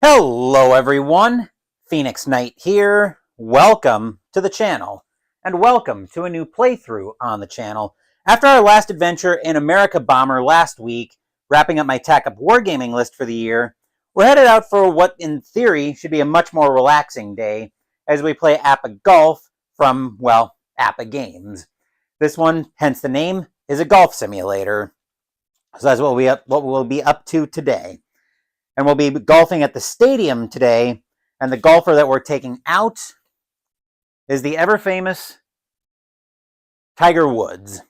Hello everyone, Phoenix Knight here. Welcome to the channel, and welcome to a new playthrough on the channel. After our last adventure in America Bomber last week, wrapping up my Tack Up Wargaming list for the year, we're headed out for what in theory should be a much more relaxing day as we play APBA Golf from, well, APBA Games. This one, hence the name, is a golf simulator. So that's what we'll be up to today. And we'll be golfing at the stadium today, and the golfer that we're taking out is the ever-famous Tiger Woods.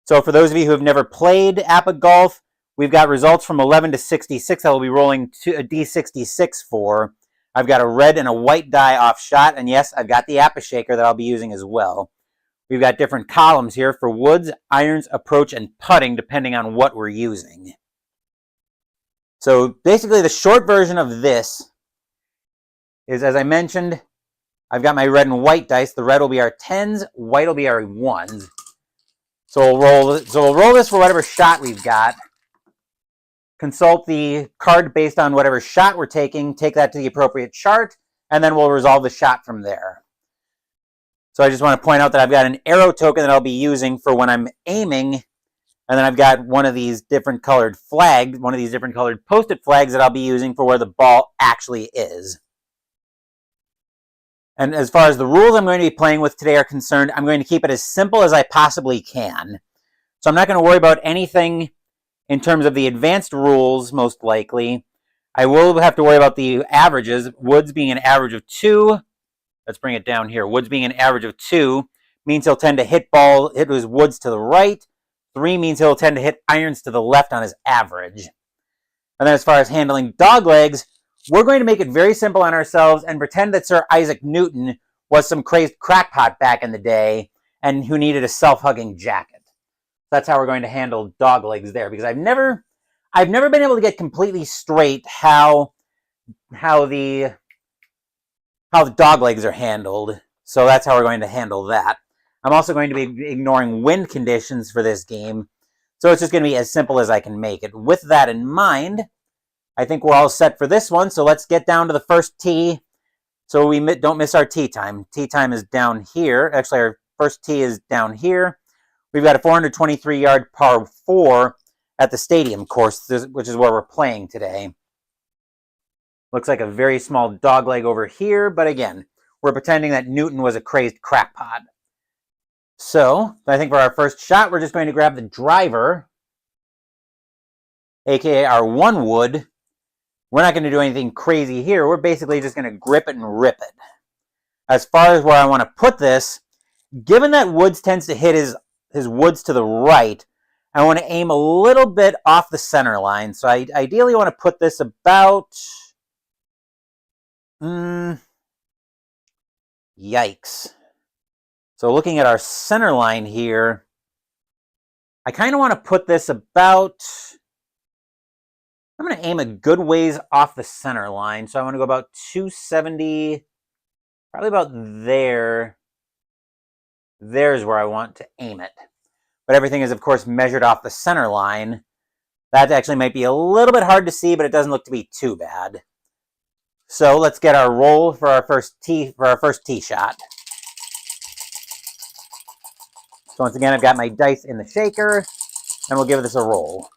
So for those of you who have never played APBA Golf, we've got results from 11 to 66 that we'll be rolling to a D66 for. I've got a red and a white die off shot, and yes, I've got the APBA shaker that I'll be using as well. We've got different columns here for woods, irons, approach, and putting, depending on what we're using. So basically the short version of this is, as I mentioned, I've got my red and white dice. The red will be our 10s, white will be our 1s. So we'll roll this for whatever shot we've got. Consult the card based on whatever shot we're taking, take that to the appropriate chart, and then we'll resolve the shot from there. So I just want to point out that I've got an arrow token that I'll be using for when I'm aiming. And then I've got one of these different colored flags, one of these different colored post-it flags that I'll be using for where the ball actually is. And as far as the rules I'm going to be playing with today are concerned, I'm going to keep it as simple as I possibly can. So I'm not going to worry about anything in terms of the advanced rules, most likely. I will have to worry about the averages. Woods being an average of 2. Let's bring it down here. Woods being an average of 2 means he'll tend to hit his woods to the right. 3 means he'll tend to hit irons to the left on his average. And then as far as handling dog legs, we're going to make it very simple on ourselves and pretend that Sir Isaac Newton was some crazed crackpot back in the day and who needed a self-hugging jacket. That's how we're going to handle dog legs there, because I've never been able to get completely straight how the dog legs are handled. So that's how we're going to handle that. I'm also going to be ignoring wind conditions for this game, so it's just going to be as simple as I can make it. With that in mind, I think we're all set for this one, so let's get down to the first tee so we don't miss our tee time. Tee time is down here. Actually, our first tee is down here. We've got a 423-yard par 4 at the stadium course, which is where we're playing today. Looks like a very small dog leg over here, but again, we're pretending that Newton was a crazed crackpot. So, I think for our first shot, we're just going to grab the driver, aka our 1 wood. We're not going to do anything crazy here. We're basically just going to grip it and rip it. As far as where I want to put this, given that Woods tends to hit his woods to the right, I want to aim a little bit off the center line. So I ideally want to put this about... yikes. So looking at our center line here, I kind of want to put this about... I'm going to aim a good ways off the center line. So I want to go about 270, probably about there. There's where I want to aim it. But everything is, of course, measured off the center line. That actually might be a little bit hard to see, but it doesn't look to be too bad. So let's get our roll for our first tee shot. So once again, I've got my dice in the shaker, and we'll give this a roll.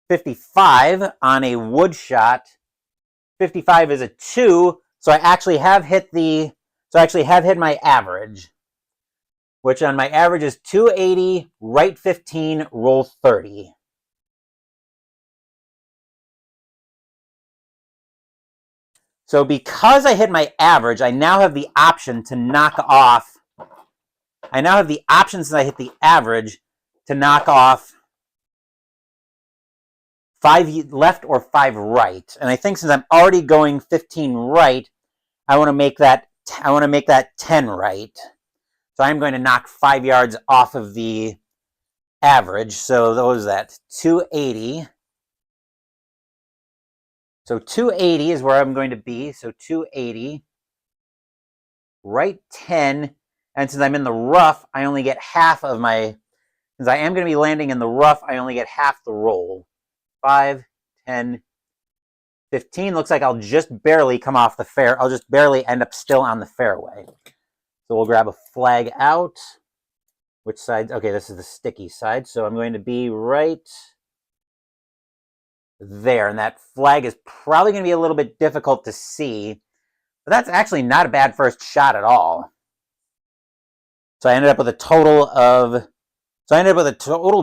55 on a wood shot. 55 is a 2, so I actually have hit my average, which on my average is 280, right 15, roll 30. So because I hit my average, I now have the option to knock off. I now have the option, since I hit the average, to knock off 5 left or 5 right. And I think since I'm already going 15 right, I want to make that 10 right. So I'm going to knock 5 yards off of the average. So what was that? 280. So 280 is where I'm going to be. So 280. Right 10. And since I'm in the rough, I only get half of my... Since I am going to be landing in the rough, I only get half the roll. 5, 10, 15 looks like I'll just barely come off the fair. I'll just barely end up still on the fairway. So we'll grab a flag out. Which side? Okay, this is the sticky side. So I'm going to be right there. And that flag is probably going to be a little bit difficult to see. But that's actually not a bad first shot at all. So I ended up with a total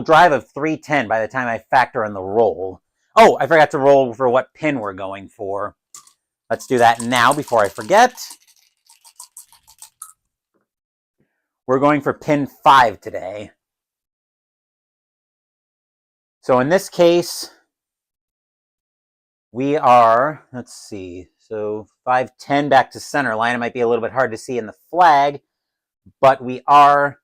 drive of 310 by the time I factor in the roll. Oh, I forgot to roll for what pin we're going for. Let's do that now before I forget. We're going for pin 5 today. So in this case, we are, let's see, so 510 back to center line. It might be a little bit hard to see in the flag, but we are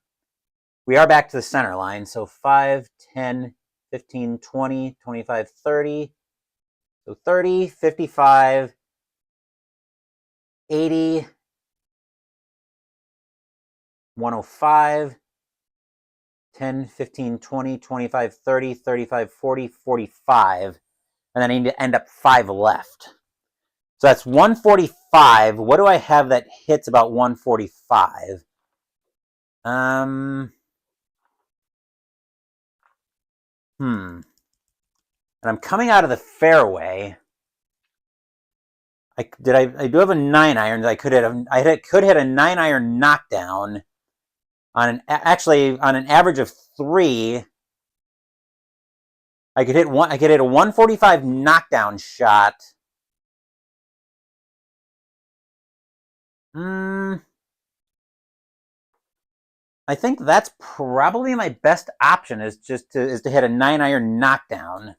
back to the center line. So 5, 10, 15, 20, 25, 30. So 30, 55, 80, 105, 10, 15, 20, 25, 30, 35, 40, 45. And then I need to end up 5 left. So that's 145. What do I have that hits about 145? And I'm coming out of the fairway. I do have a 9-iron. I could hit a 9-iron knockdown on an average of 3. I could hit a 145 knockdown shot. I think that's probably my best option is to hit a 9-iron knockdown.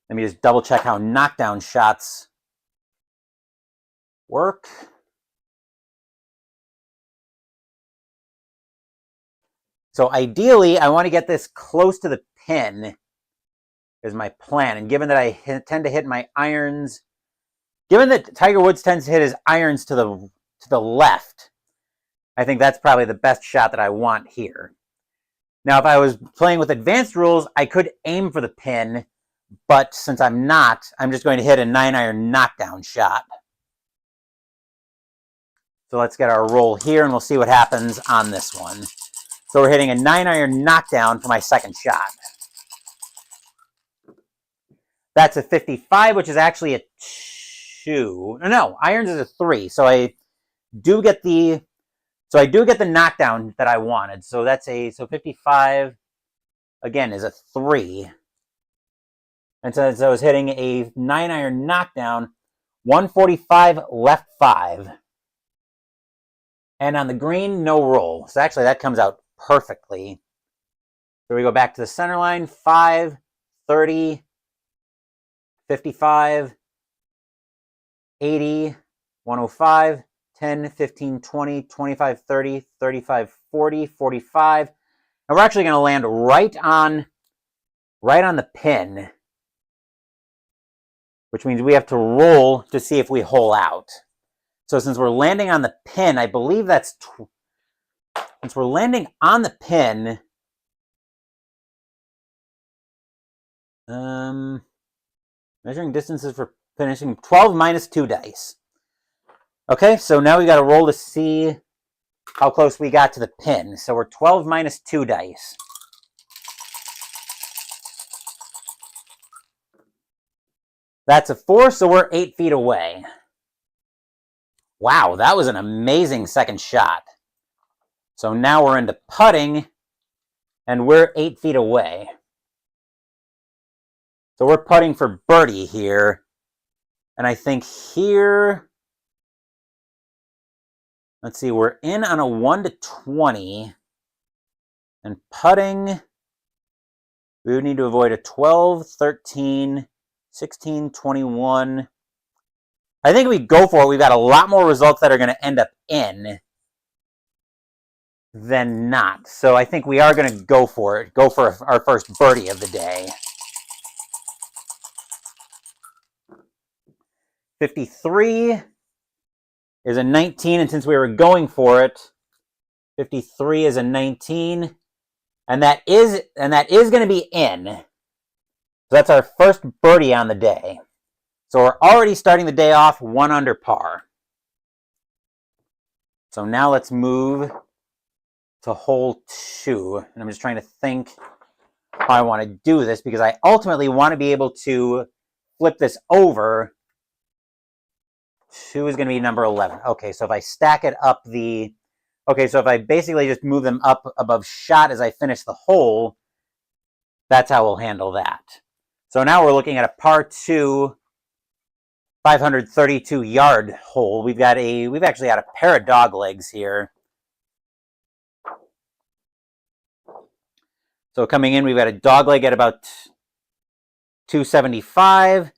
Let me just double check how knockdown shots work. So ideally, I want to get this close to the pin is my plan. And given that I tend to hit my irons, given that Tiger Woods tends to hit his irons to the left, I think that's probably the best shot that I want here. Now, if I was playing with advanced rules, I could aim for the pin, but since I'm not, I'm just going to hit a 9-iron knockdown shot. So let's get our roll here, and we'll see what happens on this one. So we're hitting a 9-iron knockdown for my second shot. That's a 55, which is actually a 2. No, irons is a 3. So I do get the knockdown that I wanted. So that's so 55 again is a 3. And so I was hitting a 9-iron knockdown, 145 left 5. And on the green, no roll. So actually that comes out perfectly. So we go back to the center line, 5, 30, 55, 80, 105, 10, 15, 20, 25, 30, 35, 40, 45. And we're actually going to land right on the pin, which means we have to roll to see if we hole out. So since we're landing on the pin, I believe that's... Since we're landing on the pin, measuring distances for finishing 12 minus 2 dice. Okay, so now we got to roll to see how close we got to the pin. So we're 12 minus 2 dice. That's a 4, so we're 8 feet away. Wow, that was an amazing second shot. So now we're into putting, and we're 8 feet away. So we're putting for birdie here. And I think here, let's see, we're in on a 1 to 20. And putting, we would need to avoid a 12, 13, 16, 21. I think if we go for it, we've got a lot more results that are going to end up in than not. So I think we are going to go for it. Go for our first birdie of the day. 53 is a 19, and since we were going for it, 53 is a 19. And that is going to be in. So that's our first birdie on the day. So we're already starting the day off 1 under par. So now let's move to hole 2. And I'm just trying to think how I want to do this because I ultimately want to be able to flip this over. 2 is going to be number 11. Okay, so if I stack it up so if I basically just move them up above shot as I finish the hole, that's how we'll handle that. So now we're looking at a par 2, 532-yard hole. We've actually got a pair of dog legs here. So coming in, we've got a dog leg at about 275.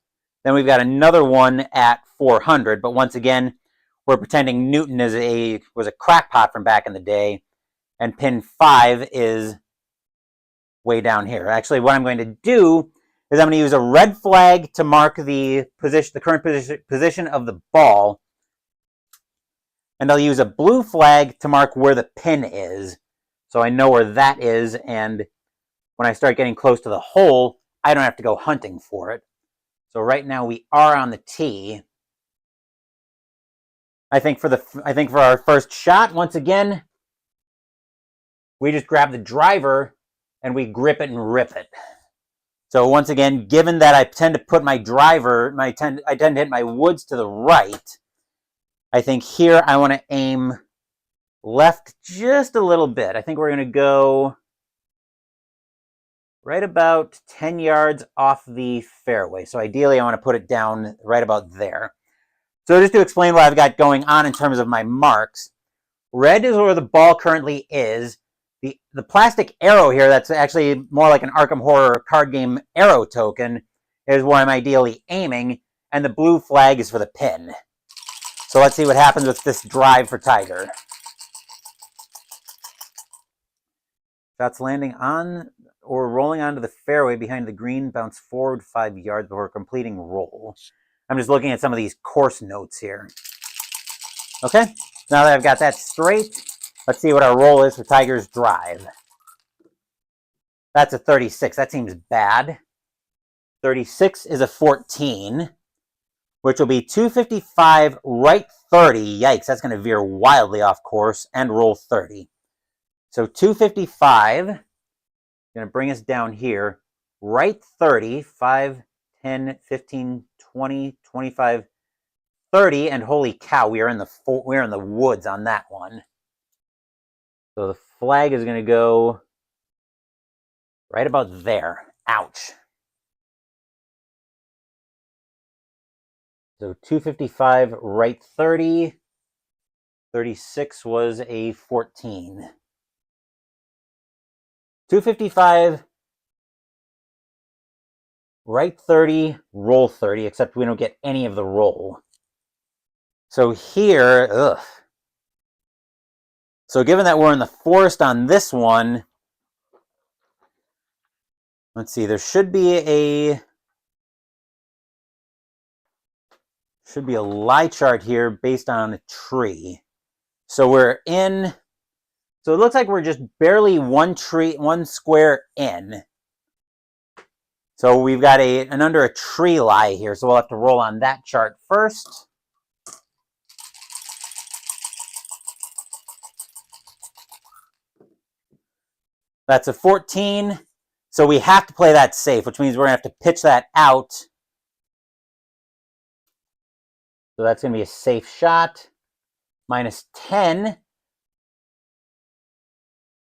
Then we've got another one at 400. But once again, we're pretending Newton was a crackpot from back in the day, and pin 5 is way down here. Actually, what I'm going to do is I'm going to use a red flag to mark the current position of the ball, and I'll use a blue flag to mark where the pin is, so I know where that is, and when I start getting close to the hole, I don't have to go hunting for it. So right now we are on the tee. I think for our first shot, once again, we just grab the driver and we grip it and rip it. So once again, given that I tend to put my driver, I tend to hit my woods to the right, I think here I want to aim left just a little bit. I think we're going to go right about 10 yards off the fairway. So ideally, I want to put it down right about there. So just to explain what I've got going on in terms of my marks, red is where the ball currently is. The plastic arrow here, that's actually more like an Arkham Horror card game arrow token, is where I'm ideally aiming, and the blue flag is for the pin. So let's see what happens with this drive for Tiger. Shots landing on or rolling onto the fairway behind the green, bounce forward 5 yards before completing roll. I'm just looking at some of these course notes here. Okay, now that I've got that straight, let's see what our roll is for Tiger's drive. That's a 36. That seems bad. 36 is a 14, which will be 255 right 30. Yikes, that's going to veer wildly off course and roll 30. So 255, going to bring us down here. Right 30, 5, 10, 15, 20, 25, 30, and holy cow, we're in the woods on that one. So the flag is going to go right about there. Ouch. So 255 right 30. 36 was a 14. 255 right 30, roll 30, except we don't get any of the roll. So here, So given that we're in the forest on this one, let's see, there should be a lie chart here based on a tree. So so it looks like we're just barely one square in. So we've got an under a tree lie here, so we'll have to roll on that chart first. That's a 14, so we have to play that safe, which means we're going to have to pitch that out. So that's going to be a safe shot. Minus 10.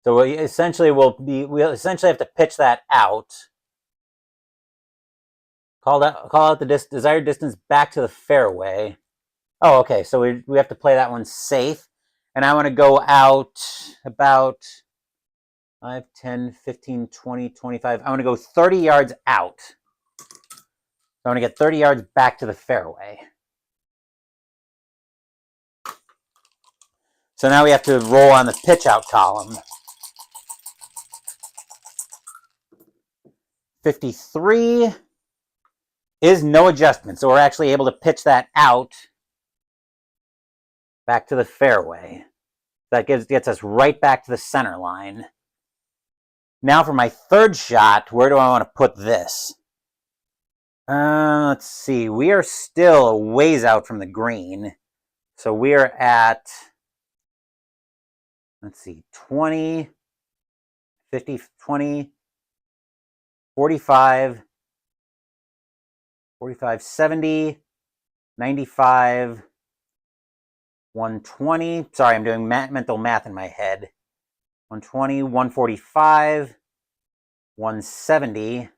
So we'll essentially have to pitch that out. Call out the desired distance back to the fairway. Oh, okay, so we have to play that one safe. And I want to go out about 5, 10, 15, 20, 25. I want to go 30 yards out. I want to get 30 yards back to the fairway. So now we have to roll on the pitch out column. 53 is no adjustment. So we're actually able to pitch that out back to the fairway. That gets us right back to the center line. Now for my third shot, where do I want to put this? Let's see. We are still a ways out from the green. So we are at, let's see, 20, 50, 20, 45, 45, 70, 95, 120. Sorry, I'm doing mental math in my head. 120, 145, 170,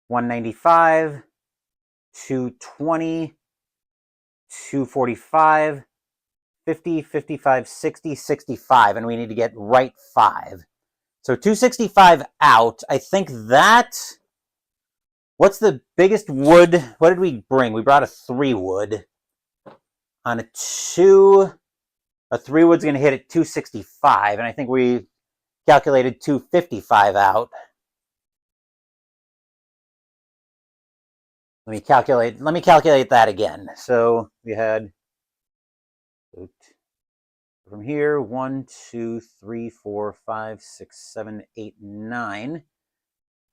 195, 220, 245, 50, 55, 60, 65, and we need to get right 5. So 265 out. I think that, what's the biggest wood? What did we bring? We brought a 3 wood. On a 2, a 3 wood's going to hit at 265, and I think we calculated 255 out. Let me calculate that again. So we had from here 1, 2, 3, 4, 5, 6, 7, 8, 9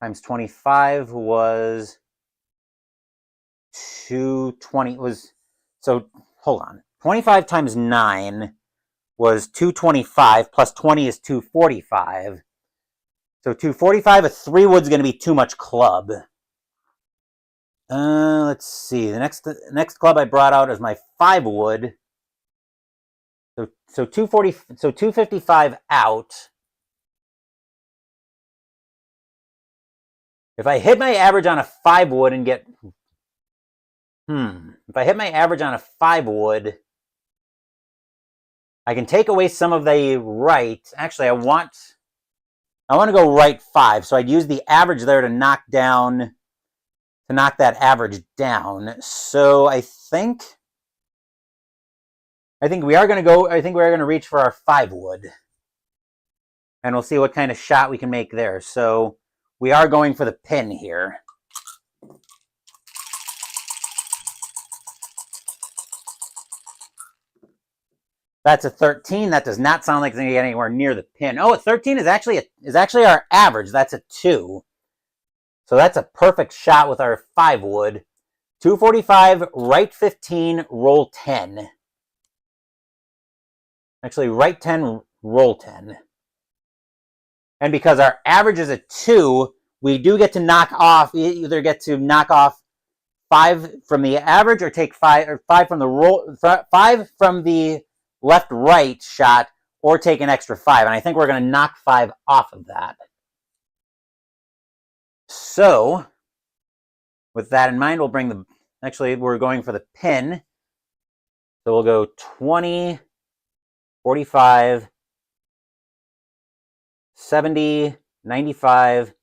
times 25 was 220. Was so hold on. 25 times 9 was 225 plus 20 is 245. So 245, a 3 wood's going to be too much club. Let's see. The next club I brought out is my 5 wood. So 255 out. If I hit my average on a 5 wood and get if I hit my average on a 5 wood, I can take away some of the right. Actually, I want to go right 5. So I'd use the average there to knock that average down. So I think we are going to reach for our 5 wood. And we'll see what kind of shot we can make there. So we are going for the pin here. That's a 13. That does not sound like it's going to get anywhere near the pin. Oh, a 13 is actually our average. That's a 2. So that's a perfect shot with our 5 wood. 245, right 15, roll 10. Actually, right 10, roll 10. And because our average is a 2, we do get to knock off, either get to knock off 5 from the average or take 5 from the roll, 5 from the left-right shot, or take an extra 5. And I think we're going to knock 5 off of that. So, with that in mind, we'll bring we're going for the pin. So we'll go 20, 45, 70, 95,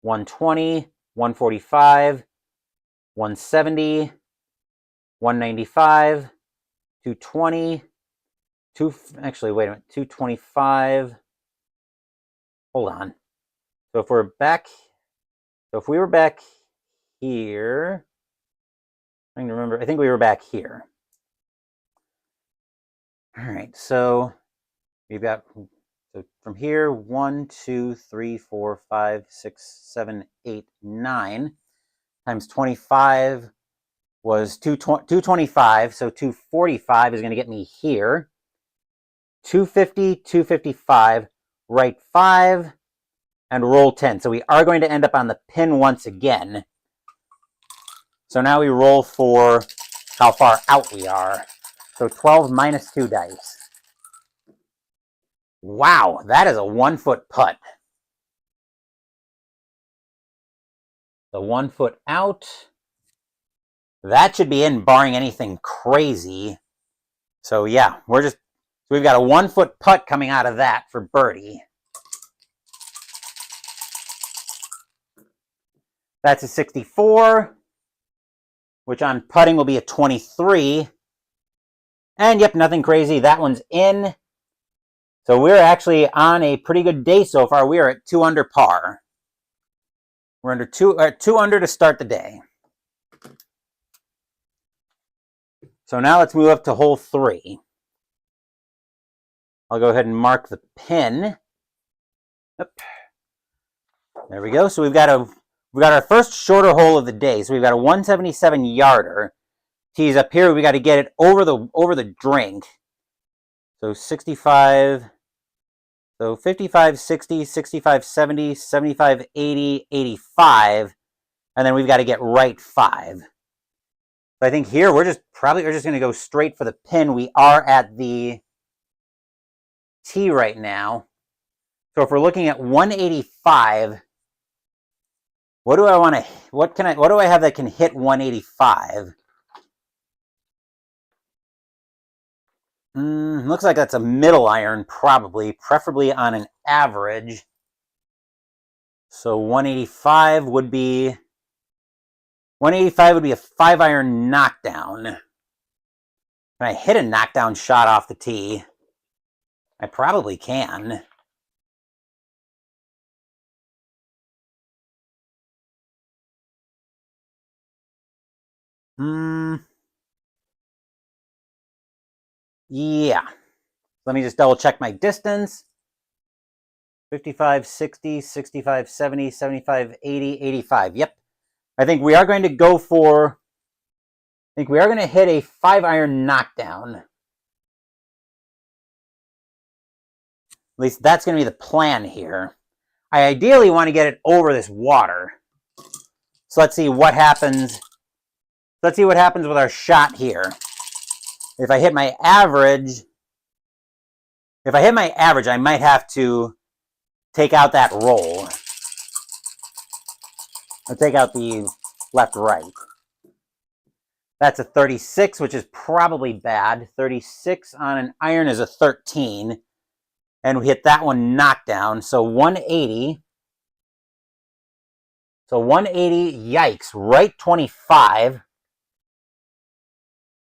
120, 145, 170, 195, 220, actually, wait a minute, 225. Hold on. So if we were back here, I think we were back here. All right, so we've got, so from here, 1, 2, 3, 4, 5, 6, 7, 8, 9 times 25 was 225. So 245 is going to get me here. 250, 255, right 5, and roll 10. So we are going to end up on the pin once again. So now we roll for how far out we are. So 12 minus 2 dice. Wow, that is a 1-foot putt. The 1 foot out. That should be in, barring anything crazy. So yeah, we've got a 1-foot putt coming out of that for birdie. That's a 64, which on putting will be a 23. And yep, nothing crazy. That one's in. So we're actually on a pretty good day so far. We are at 2 under par. We're under 2 under to start the day. So now let's move up to hole 3. I'll go ahead and mark the pin. There we go. So we've got our first shorter hole of the day. So we've got a 177 yarder. Tees up here. We got to get it over the drink. So 65. So 55, 60, 65, 70, 75, 80, 85, and then we've got to get right 5. So I think here we're just going to go straight for the pin. We are at the tee right now. So if we're looking at 185, what do I have that can hit 185? Looks like that's a middle iron, preferably on an average. So 185 would be a 5-iron knockdown. Can I hit a knockdown shot off the tee? I probably can. Yeah. Let me just double check my distance. 55, 60, 65, 70, 75, 80, 85. Yep. I think we are going to hit a 5-iron knockdown. At least that's going to be the plan here. I ideally want to get it over this water. So let's see what happens. Let's see what happens with our shot here. If I hit my average, I might have to take out that roll. I'll take out the left-right. That's a 36, which is probably bad. 36 on an iron is a 13. And we hit that one knockdown. So 180. So 180, yikes, right 25.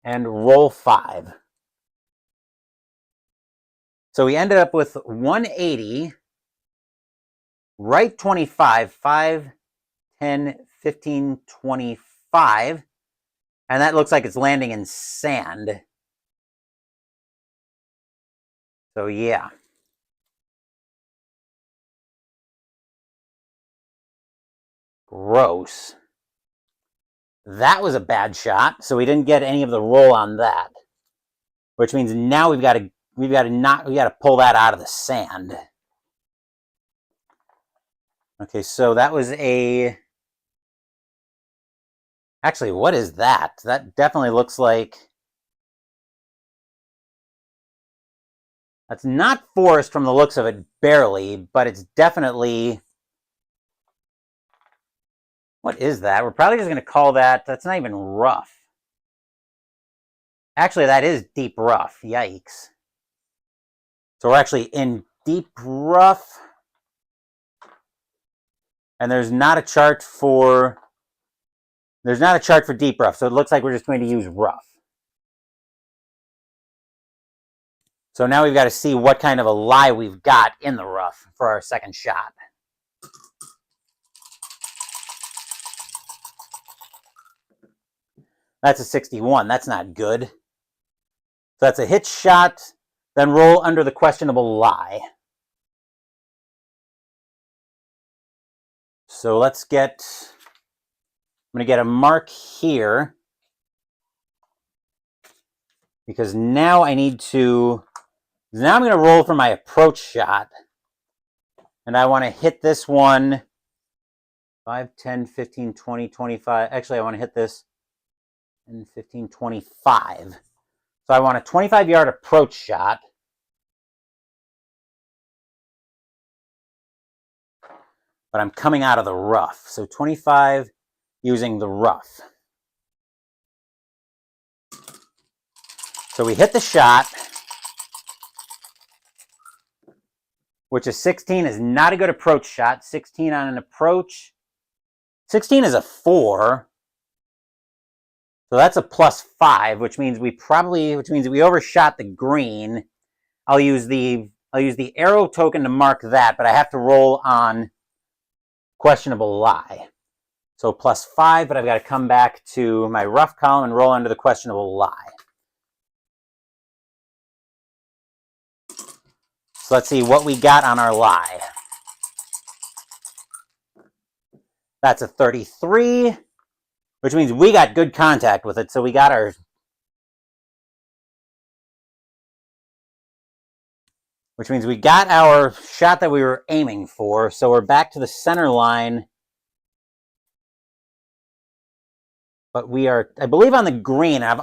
And roll 5. So we ended up with 180, right 25, 5, 10, 15, 25. And that looks like it's landing in sand. So yeah. Gross. That was a bad shot, so we didn't get any of the roll on that. Which means now we've got to pull that out of the sand. Okay, so that was a... Actually, what is that? That definitely looks like... That's not forest from the looks of it, barely, but it's definitely... What is that? We're probably just going to call that... That's not even rough. Actually, that is deep rough. Yikes. So we're actually in deep rough. And there's not a chart for deep rough, so it looks like we're just going to use rough. So now we've got to see what kind of a lie we've got in the rough for our second shot. That's a 61. That's not good. So that's a hit shot, then roll under the questionable lie. So I'm going to get a mark here. Because now I'm going to roll for my approach shot. And I want to hit this one 5, 10, 15, 20, 25. Actually, I want to hit this in 15, 25. So I want a 25-yard approach shot. But I'm coming out of the rough. So 25 using the rough. So we hit the shot, which is 16 is not a good approach shot. 16 on an approach. 16 is a 4. So that's a +5, which means we overshot the green. I'll use the arrow token to mark that, but I have to roll on questionable lie. So +5, but I've got to come back to my rough column and roll under the questionable lie. So let's see what we got on our lie. That's a 33, which means we got good contact with it. So we got our shot that we were aiming for. So we're back to the center line. But we are, I believe, on the green. I've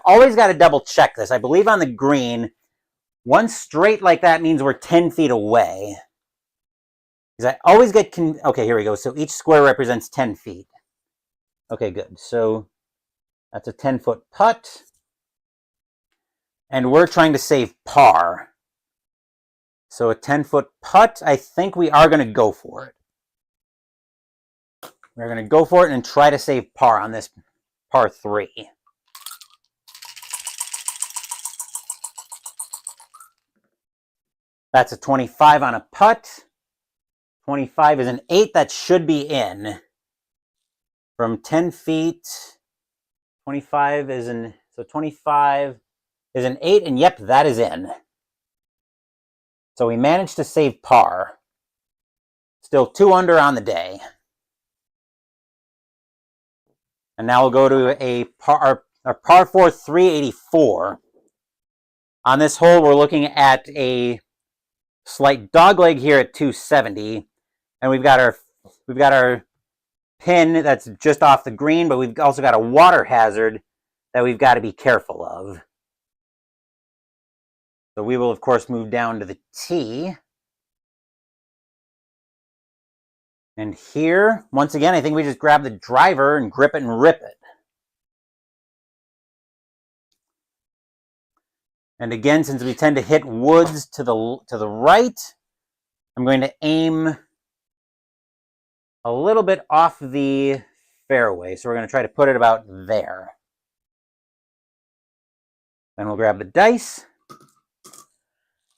always got to double check this. I believe on the green, one straight like that means we're 10 feet away. Because I always get, okay, here we go. So each square represents 10 feet. Okay, good. So that's a 10-foot putt. And we're trying to save par. So a 10-foot putt, I think we are going to go for it. We're going to go for it and try to save par on this par 3. That's a 25 on a putt. 25 is an 8. That should be in. From 10 feet, 25 is an, so 25 is an 8, and yep, that is in. So we managed to save par. Still 2 under on the day. And now we'll go to a par 4 384. On this hole, we're looking at a slight dogleg here at 270, and we've got our pin that's just off the green, but we've also got a water hazard that we've got to be careful of. So we will, of course, move down to the tee. And here, once again, I think we just grab the driver and grip it and rip it. And again, since we tend to hit woods to the right, I'm going to aim a little bit off the fairway. So we're going to try to put it about there. Then we'll grab the dice.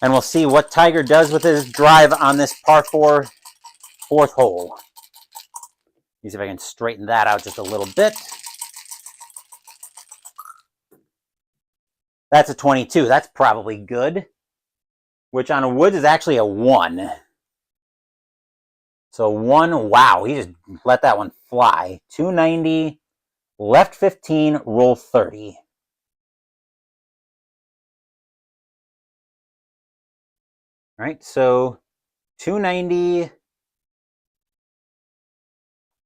And we'll see what Tiger does with his drive on this par 4 fourth hole. Let me see if I can straighten that out just a little bit. That's a 22. That's probably good. Which on a woods is actually a 1. So 1, wow, he just let that one fly. 290, left 15, roll 30. All right, so 290,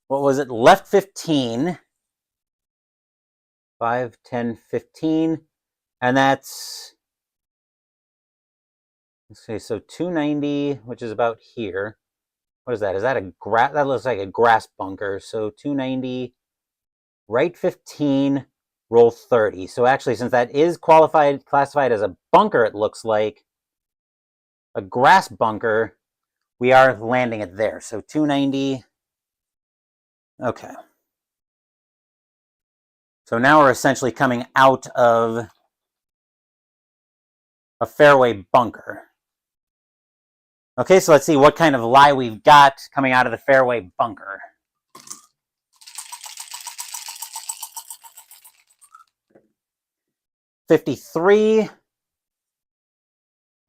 what was it? Left 15, 5, 10, 15, and that's, let's see, so 290, which is about here. What is that? Is that a grass? That looks like a grass bunker. So 290, right 15, roll 30. So actually, since that is classified as a bunker, it looks like a grass bunker, we are landing it there. So 290. Okay. So now we're essentially coming out of a fairway bunker. Okay, so let's see what kind of lie we've got coming out of the fairway bunker. $53.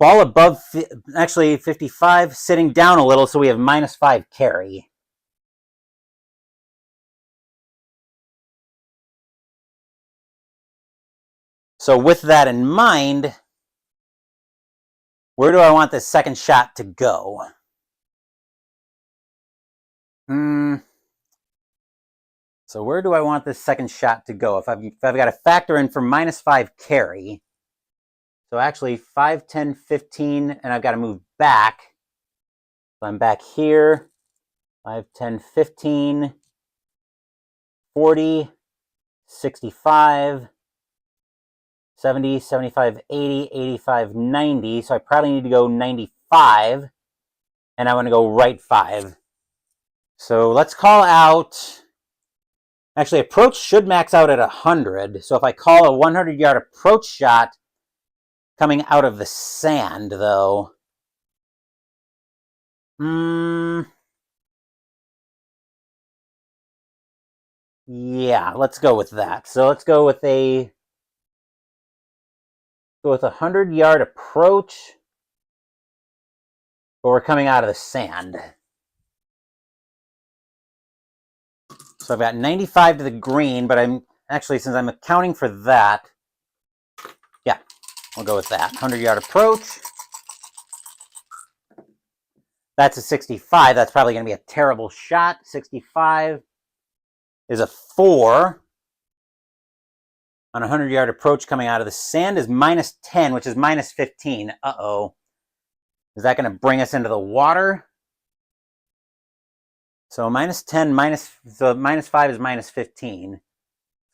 Ball above, actually 55, sitting down a little, so we have -5 carry. So with that in mind, where do I want this second shot to go? So where do I want this second shot to go? If I've got to factor in for -5 carry, so actually 5, 10, 15, and I've got to move back. So I'm back here, 5, 10, 15, 40, 65, 70, 75, 80, 85, 90. So I probably need to go 95, and I want to go right 5. So let's call out, actually approach should max out at 100. So if I call a 100-yard approach shot coming out of the sand, though, yeah, let's go with that. So let's go with a 100-yard approach, but we're coming out of the sand. So I've got 95 to the green, but I'm actually, since I'm accounting for that, yeah, we'll go with that. 100-yard approach. That's a 65. That's probably going to be a terrible shot. 65 is a 4 on a 100-yard approach coming out of the sand is minus 10, which is minus 15. Uh-oh. Is that going to bring us into the water? So minus 10, so minus 5 is minus 15.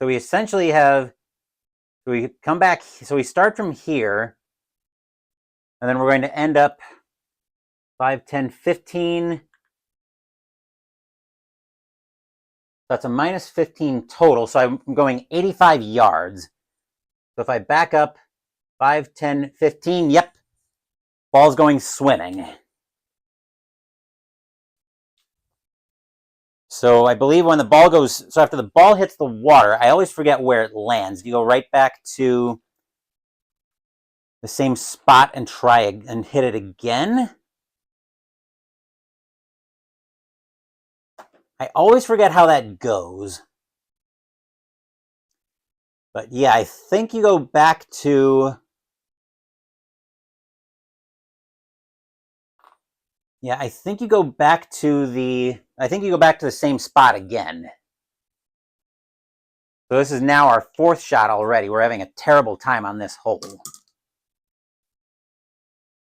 So we essentially have, so we come back, so we start from here, and then we're going to end up 5, 10, 15. That's a minus 15 total, so I'm going 85 yards. So if I back up 5, 10, 15, yep, ball's going swimming. So I believe when the ball goes, so after the ball hits the water, I always forget where it lands. You go right back to the same spot and try and hit it again. I always forget how that goes. But yeah, I think you go back to... Yeah, I think you go back to the... I think you go back to the same spot again. So this is now our 4th shot already. We're having a terrible time on this hole. All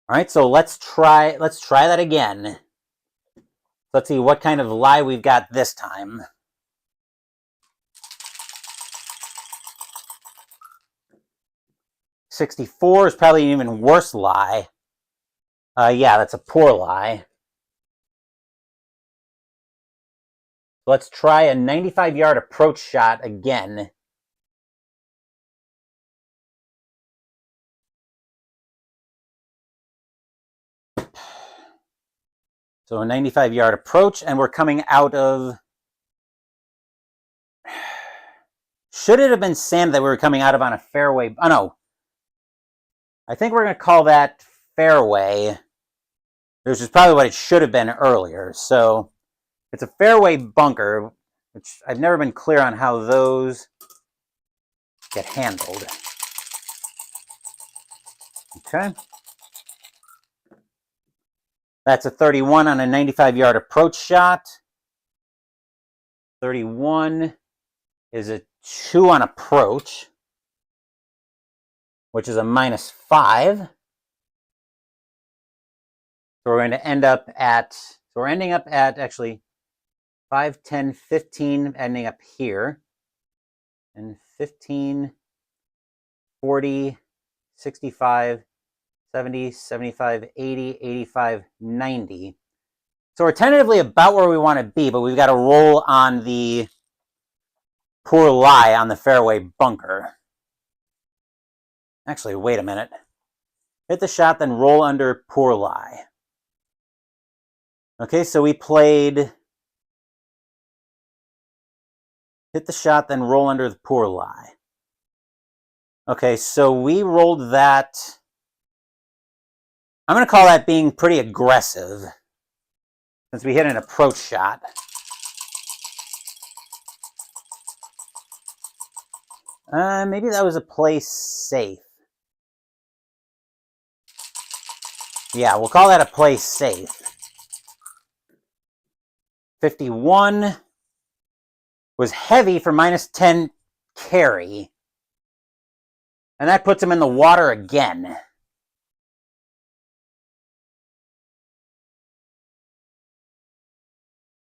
right, so let's try that again. Let's see what kind of lie we've got this time. $64 is probably an even worse lie. Yeah, that's a poor lie. Let's try a 95-yard approach shot again. So a 95-yard approach, and we're coming out of... Should it have been sand that we were coming out of on a fairway? Oh, no. I think we're going to call that fairway, which is probably what it should have been earlier. So it's a fairway bunker, which I've never been clear on how those get handled. Okay. That's a 31 on a 95-yard approach shot. 31 is a 2 on approach, which is a minus 5. So we're going to end up at, so we're ending up at actually 5, 10, 15, ending up here. And 15, 40, 65, 70, 75, 80, 85, 90. So we're tentatively about where we want to be, but we've got to roll on the poor lie on the fairway bunker. Actually, wait a minute. Hit the shot, then roll under poor lie. Okay, so we played hit the shot, then roll under the poor lie. Okay, so we rolled that. I'm going to call that being pretty aggressive, since we hit an approach shot. Maybe that was a play safe. Yeah, we'll call that a play safe. 51 was heavy for minus 10 carry. And that puts him in the water again.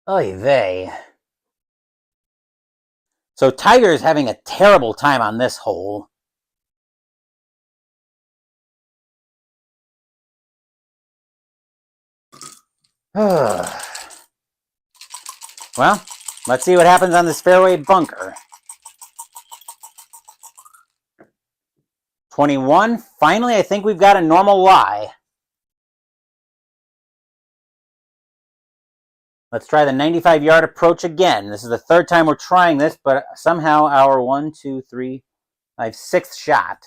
Oy vey. So Tiger's having a terrible time on this hole. Well, let's see what happens on this fairway bunker. 21. Finally, I think we've got a normal lie. Let's try the 95-yard approach again. This is the 3rd time we're trying this, but somehow our 6th shot,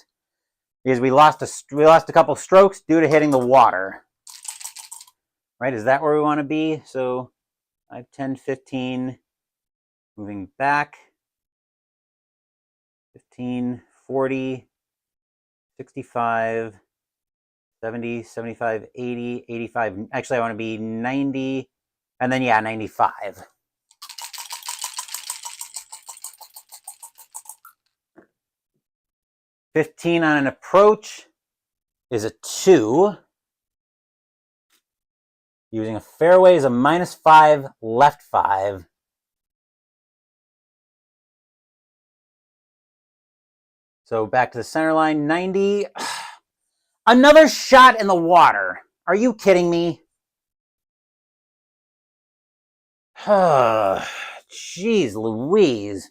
because we lost a couple strokes due to hitting the water. Right? Is that where we want to be? So 5, 10, 15. Moving back. 15, 40, 65, 70, 75, 80, 85. Actually, I want to be 90, and then, yeah, 95. $15 on an approach is a 2. Using a fairway is a -5, left 5. So back to the center line, 90. Another shot in the water. Are you kidding me? Jeez Louise.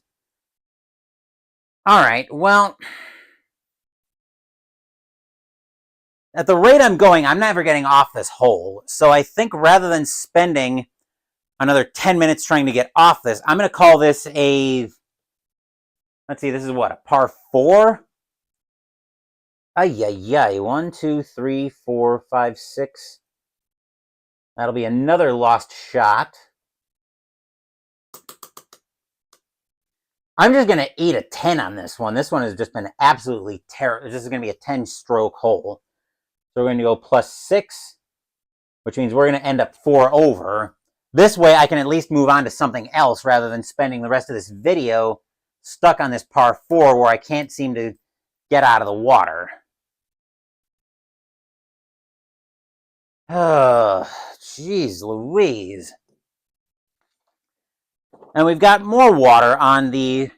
All right, well, at the rate I'm going, I'm never getting off this hole. So I think rather than spending another 10 minutes trying to get off this, I'm going to call this a, let's see, this is what, a par 4? Ay. 1, 2, 3, 4, 5, 6. That'll be another lost shot. I'm just going to eat a 10 on this one. This one has just been absolutely terrible. This is going to be a 10-stroke hole. So we're going to go +6, which means we're going to end up 4 over. This way I can at least move on to something else rather than spending the rest of this video stuck on this par 4 where I can't seem to get out of the water. Oh, jeez Louise. And we've got more water on the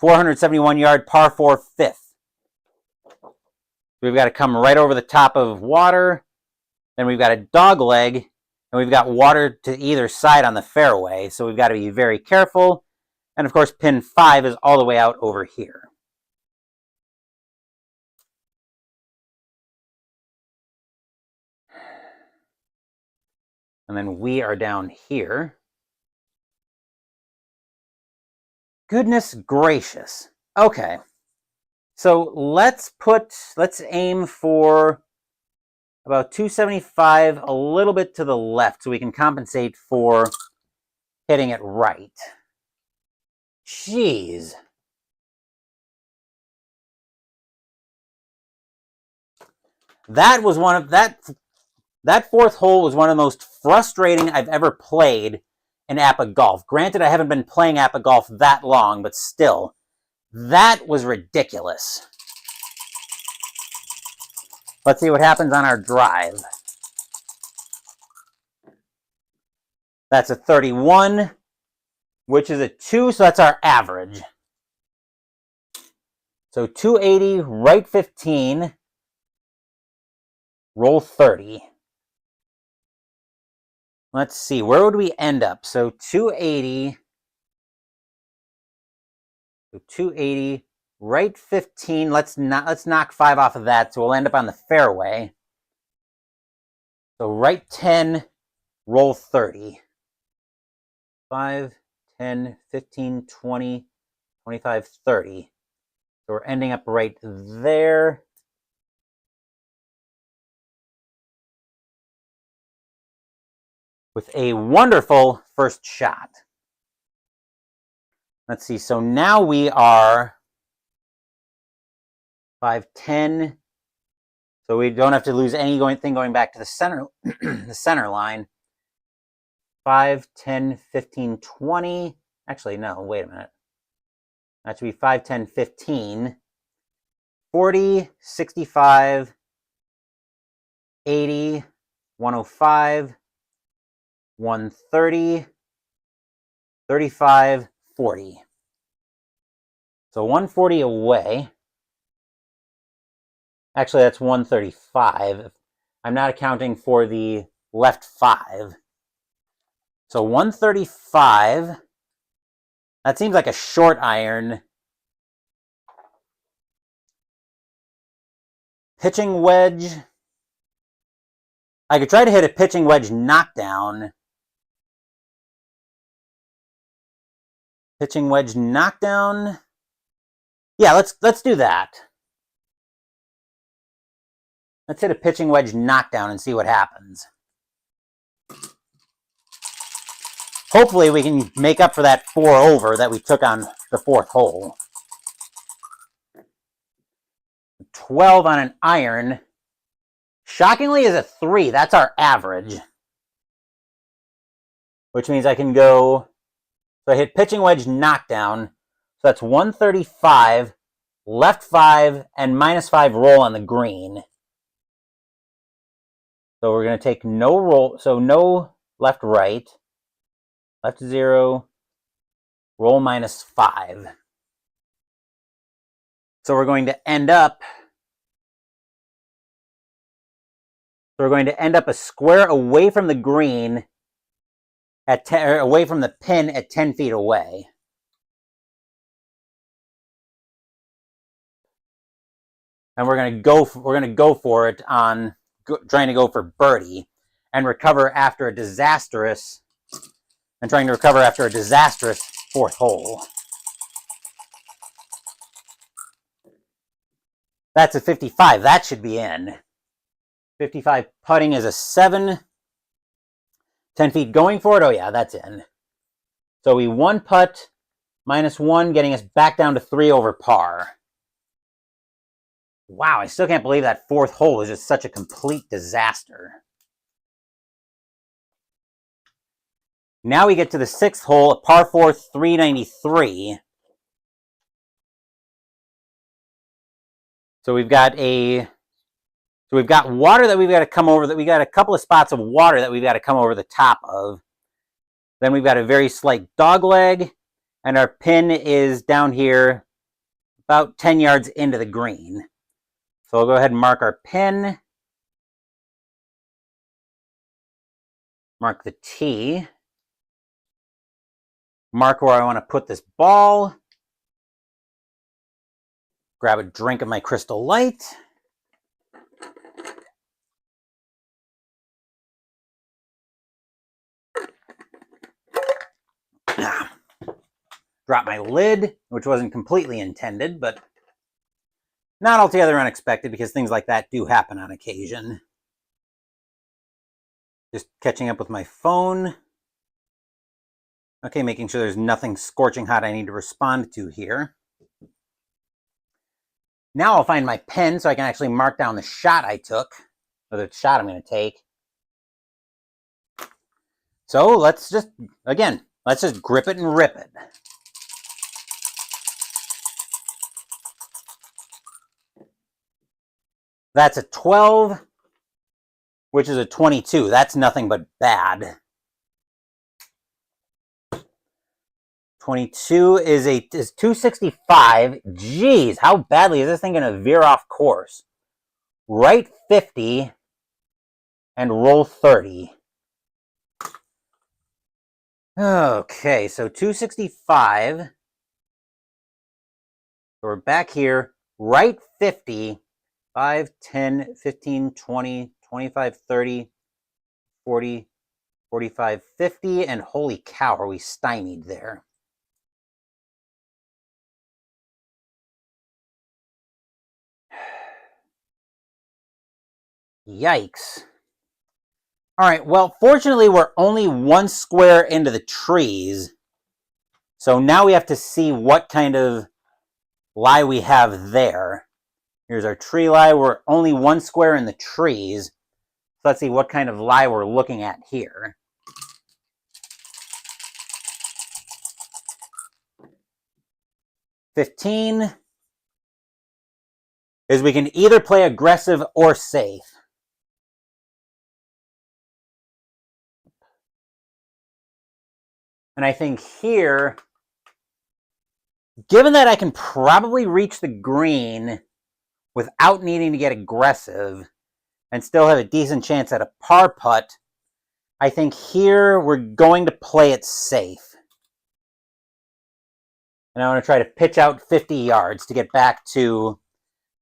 471-yard par 4 fifth. We've got to come right over the top of water. Then we've got a dog leg, and we've got water to either side on the fairway. So we've got to be very careful. And of course, pin 5 is all the way out over here. And then we are down here. Goodness gracious. Okay. So let's aim for about 275, a little bit to the left, so we can compensate for hitting it right. Jeez. That was one of that fourth hole was one of the most frustrating I've ever played in APBA Golf. Granted, I haven't been playing APBA Golf that long, but still, that was ridiculous. Let's see what happens on our drive. That's a 31, which is a 2, so that's our average. So 280, right 15, roll 30. Let's see, where would we end up? So 280, right 15. Let's knock 5 off of that, so we'll end up on the fairway. So right 10, roll 30. 5, 10, 15, 20, 25, 30. So we're ending up right there. With a wonderful first shot. Let's see, so now we are 5-10. So we don't have to lose anything going back to the center, the center line. 5, 10, 15, 20. Actually, no, wait a minute. That should be 5, 10, 15. 40, 65, 80, 105, 130, 35, 40. So 140 away. Actually, that's 135. I'm not accounting for the left 5. So 135. That seems like a short iron. Pitching wedge. I could try to hit a pitching wedge knockdown. Pitching wedge knockdown. Yeah, let's do that. Let's hit a pitching wedge knockdown and see what happens. hopefully we can make up for that 4 over that we took on the 4th hole. 12 on an iron. Shockingly is a 3. That's our average. Which means I can go, so I hit pitching wedge knockdown. So that's 135, left 5, and -5 roll on the green. So we're going to take no roll, so no left right, left 0, roll -5. So we're going to end up a square away from the green at away from the pin at 10 feet away. And we're going to go for it on trying to go for birdie and recover after a disastrous 4th hole. That's a 55. That should be in. 55 putting is a 7. 10 feet going for it. Oh yeah, that's in. So we 1 putt, -1, getting us back down to 3 over par. Wow, I still can't believe that 4th hole was just such a complete disaster. Now we get to the 6th hole, a par 4, 393. So we've got water that we've got to come over, we got a couple of spots of water that we've got to come over the top of. Then we've got a very slight dog leg, and our pin is down here about 10 yards into the green. So we'll go ahead and mark our pin. Mark the tee. Mark where I want to put this ball. Grab a drink of my Crystal Light. Drop my lid, which wasn't completely intended, but not altogether unexpected because things like that do happen on occasion. Just catching up with my phone. Okay, making sure there's nothing scorching hot I need to respond to here. Now I'll find my pen so I can actually mark down the shot I took, or the shot I'm going to take. So let's just grip it and rip it. That's a 12, which is a 22. That's nothing but bad. 22 is 265. Jeez, how badly is this thing going to veer off course? Right 50 and roll 30. Okay, so 265. So we're back here. Right 50. 5, 10, 15, 20, 25, 30, 40, 45, 50, and holy cow, are we stymied there. Yikes. All right, well, fortunately, we're only 1 square into the trees. So now we have to see what kind of lie we have there. Here's our tree lie. We're only 1 square in the trees. So let's see what kind of lie we're looking at here. $15 is we can either play aggressive or safe. And I think here, given that I can probably reach the green without needing to get aggressive and still have a decent chance at a par putt, I think here we're going to play it safe. And I want to try to pitch out 50 yards to get back to...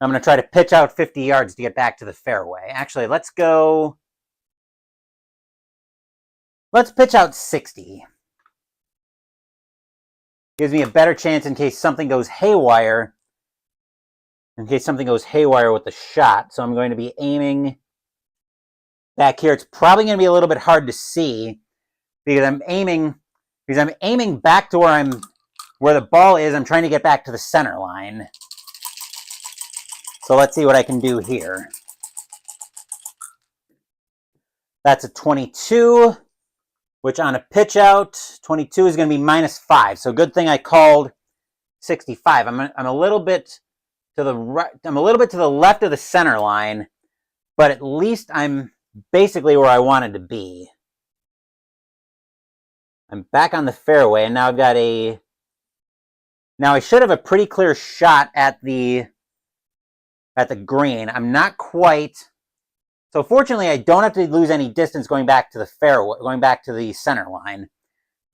I'm going to try to pitch out 50 yards to get back to the fairway. Actually, let's pitch out 60. Gives me a better chance in case something goes haywire. In case something goes haywire with the shot. So I'm going to be aiming back here. It's probably going to be a little bit hard to see because I'm aiming because I'm aiming back to where the ball is. I'm trying to get back to the center line. So let's see what I can do here. That's a 22, which on a pitch out, 22 is going to be -5. So good thing I called 65. I'm a little bit to the right. I'm a little bit to the left of the center line, but at least I'm basically where I wanted to be. I'm back on the fairway, and now I've got now I should have a pretty clear shot at the green. I'm not quite. So fortunately, I don't have to lose any distance going back to the fairway, going back to the center line.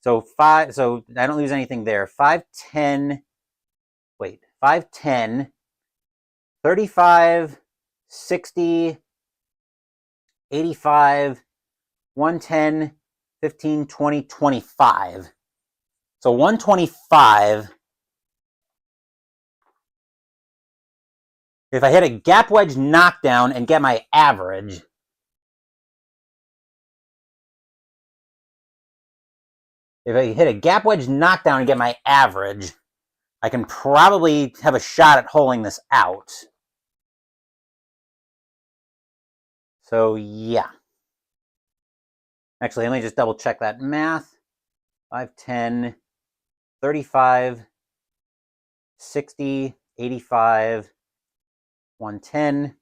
So I don't lose anything there. 5, 10, 35, 60, 85, 110, 15, 20, 25. So 125. If I hit a gap wedge knockdown and get my average, I can probably have a shot at holing this out. So yeah. Actually, let me just double check that math. 5, 10, 35, 60, 85, 110,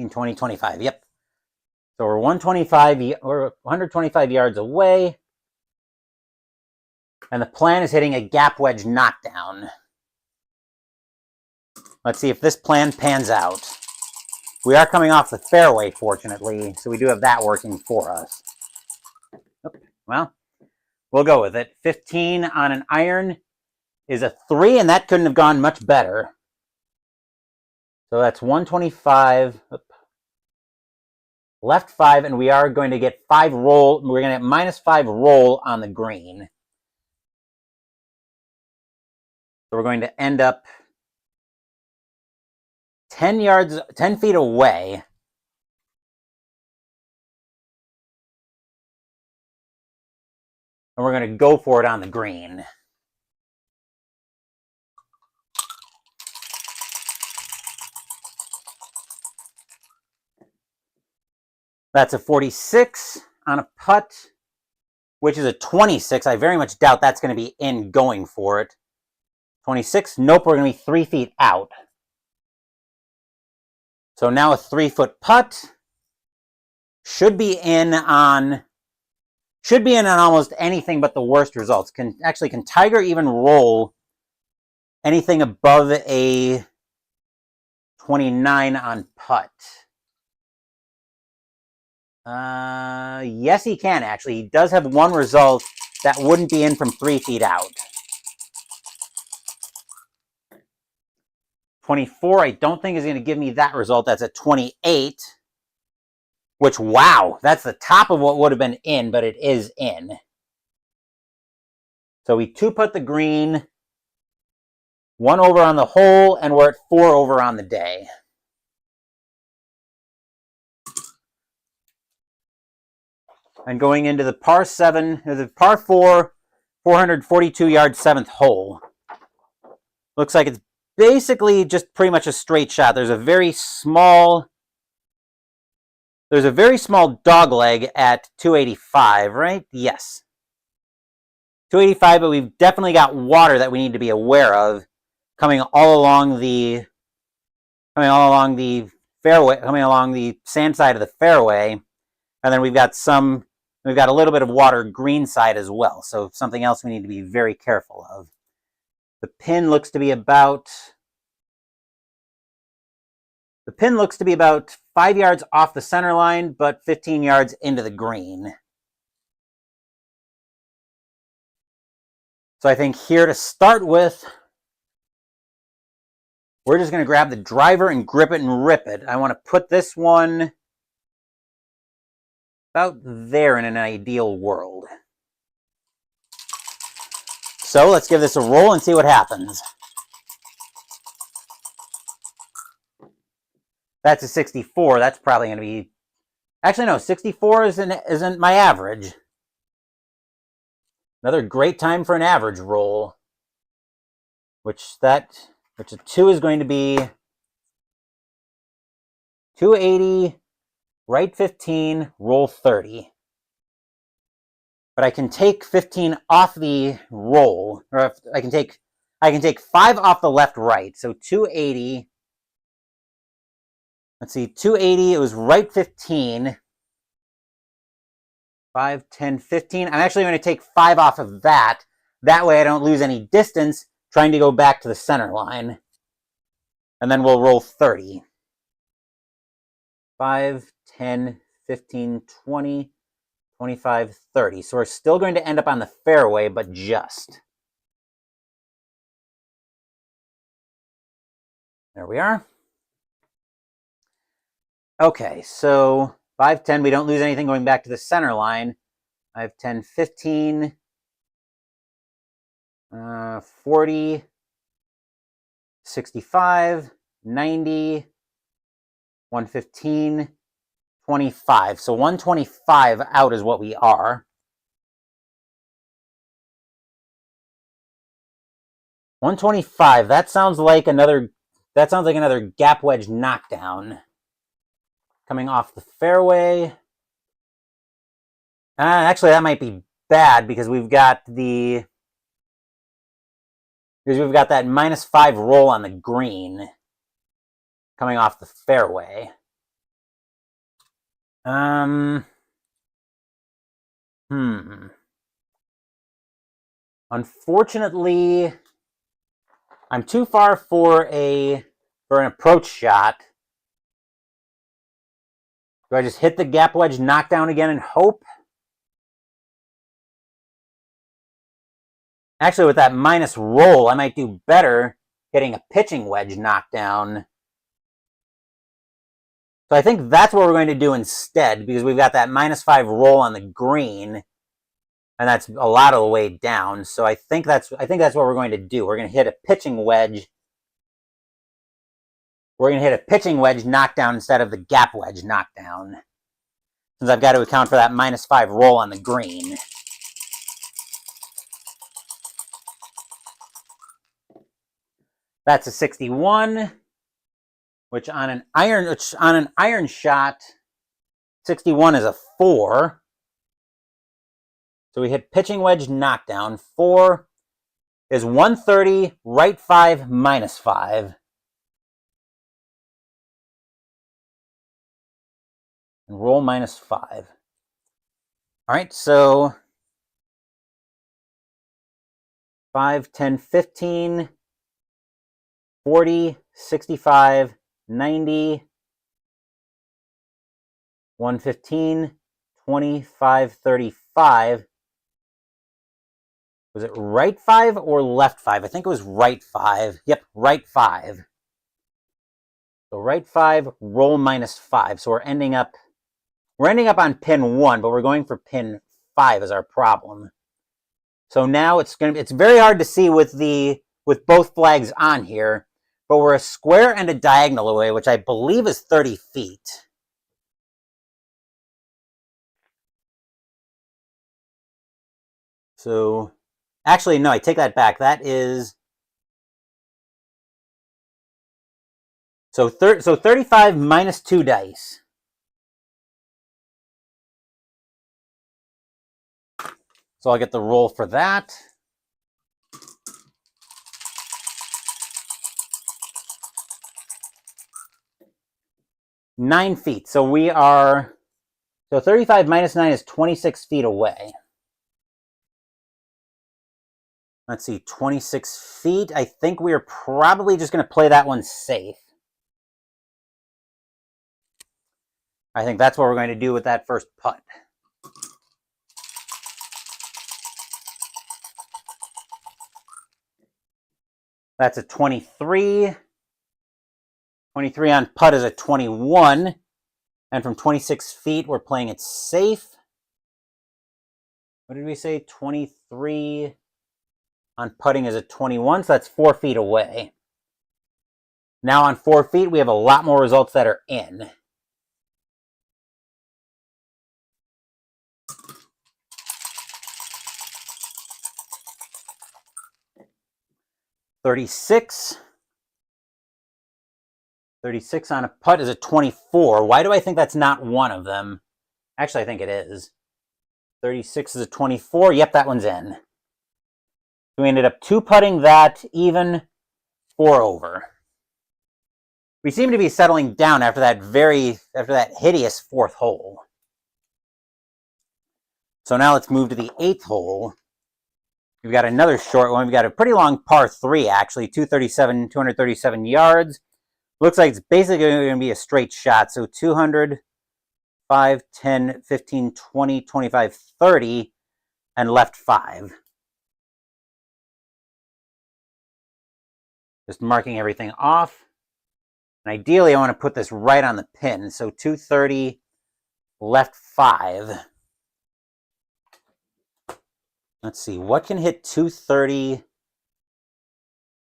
20, 25. Yep. So we're 125 yards away. And the plan is hitting a gap wedge knockdown. Let's see if this plan pans out. We are coming off the fairway, fortunately, so we do have that working for us. Well, we'll go with it. 15 on an iron is a 3, and that couldn't have gone much better. So that's 125. Left 5, and we are going to get 5 roll. We're going to get -5 roll on the green. So we're going to end up 10 feet away. And we're going to go for it on the green. That's a 46 on a putt, which is a 26. I very much doubt that's going to be in going for it. 26, nope, we're going to be 3 feet out. So now a 3-foot putt should be in on almost anything but the worst results. Can Tiger even roll anything above a 29 on putt? Yes, he can, actually. He does have one result that wouldn't be in from 3 feet out. 24, I don't think is going to give me that result. That's a 28, which, wow, that's the top of what would have been in, but it is in. So we 2-putt the green, 1 over on the hole, and we're at 4 over on the day. And going into the par 4, 442-yard 7th hole. Looks like it's basically just pretty much a straight shot. There's a very small dog leg at 285, right? Yes. 285, but we've definitely got water that we need to be aware of coming all along the fairway, coming along the sand side of the fairway. And then we've got a little bit of water green side as well. So something else we need to be very careful of. The pin looks to be about 5 yards off the center line, but 15 yards into the green. So I think here to start with, we're just going to grab the driver and grip it and rip it. I want to put this one about there in an ideal world. So let's give this a roll and see what happens. That's a 64. That's probably going to be... Actually, no, 64 isn't my average. Another great time for an average roll, which a 2 is going to be 280, right 15, roll 30. But I can take 15 off the roll, or I can take 5 off the left right. So 280. Let's see, 280, it was right 15. 5, 10, 15. I'm actually going to take 5 off of that. That way I don't lose any distance trying to go back to the center line. And then we'll roll 30. 5, 10, 15, 20, 25, 30. So we're still going to end up on the fairway, but just. There we are. Okay, so 5, 10, we don't lose anything going back to the center line. 5, 10, 15, 40, 65, 90, 115, 25. So 125 out is what we are. 125, that sounds like another gap wedge knockdown. Coming off the fairway. Actually, that might be bad because we've got that -5 roll on the green coming off the fairway. Unfortunately, I'm too far for an approach shot. Do I just hit the gap wedge knockdown again and hope? Actually, with that minus roll, I might do better hitting a pitching wedge knockdown. So I think that's what we're going to do instead, because we've got that -5 roll on the green, and that's a lot of the way down. So I think that's what we're going to do. We're going to hit a pitching wedge. We're going to hit a pitching wedge knockdown instead of the gap wedge knockdown, since I've got to account for that -5 roll on the green. That's a 61, which on an iron shot, 61 is a 4. So we hit pitching wedge knockdown. 4 is 130, right 5, -5. And roll -5. All right, so 5, 10, 15, 40, 65, 90, 115, 25, 35. Was it right 5 or left 5? I think it was right 5. Yep, right 5. So right 5, roll -5. So we're ending up on pin 1, but we're going for pin 5 as our problem. So now it's very hard to see with both flags on here, but we're a square and a diagonal away, which I believe is 30 feet. So actually, no, I take that back. That is so 35 minus 2 dice. So I'll get the roll for that. Nine feet. So 35 minus 9 is 26 feet away. Let's see, 26 feet. I think we are probably just going to play that one safe. I think that's what we're going to do with that first putt. That's a 23. 23 on putt is a 21. And from 26 feet, we're playing it safe. What did we say? 23 on putting is a 21, so that's 4 feet away. Now on 4 feet, we have a lot more results that are in. 36. 36 on a putt is a 24. Why do I think that's not one of them? Actually, I think it is. 36 is a 24. Yep, that one's in. So we ended up 2-putting that, even 4 over. We seem to be settling down after that hideous 4th hole. So now let's move to the 8th hole. We've got another short one. We've got a pretty long par 3, actually, 237 yards. Looks like it's basically going to be a straight shot. So 200, 5, 10, 15, 20, 25, 30, and left 5. Just marking everything off. And ideally, I want to put this right on the pin. So 230, left 5. Let's see, what can hit 230,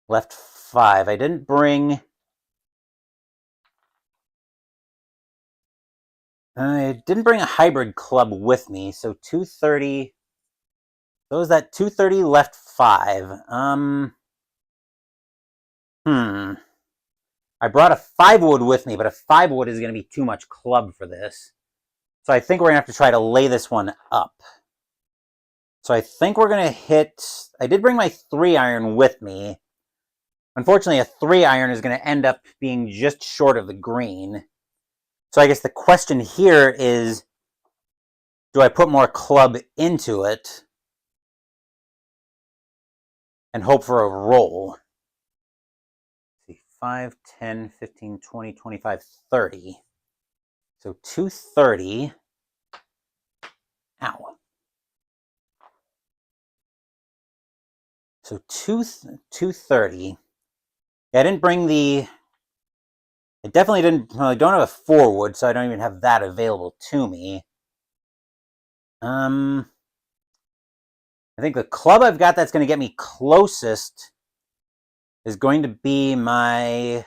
left 5? I didn't bring a hybrid club with me, so 230. So is that 230, left 5? I brought a 5-wood with me, but a 5-wood is going to be too much club for this. So I think we're going to have to try to lay this one up. So I think we're going to hit... I did bring my 3-iron with me. Unfortunately, a 3-iron is going to end up being just short of the green. So I guess the question here is, do I put more club into it and hope for a roll? Let's see, 5, 10, 15, 20, 25, 30. So 230. Ow. So 230. Yeah, I didn't bring the... I definitely didn't... Well, I don't have a 4-wood, so I don't even have that available to me. I think the club I've got that's going to get me closest is going to be my...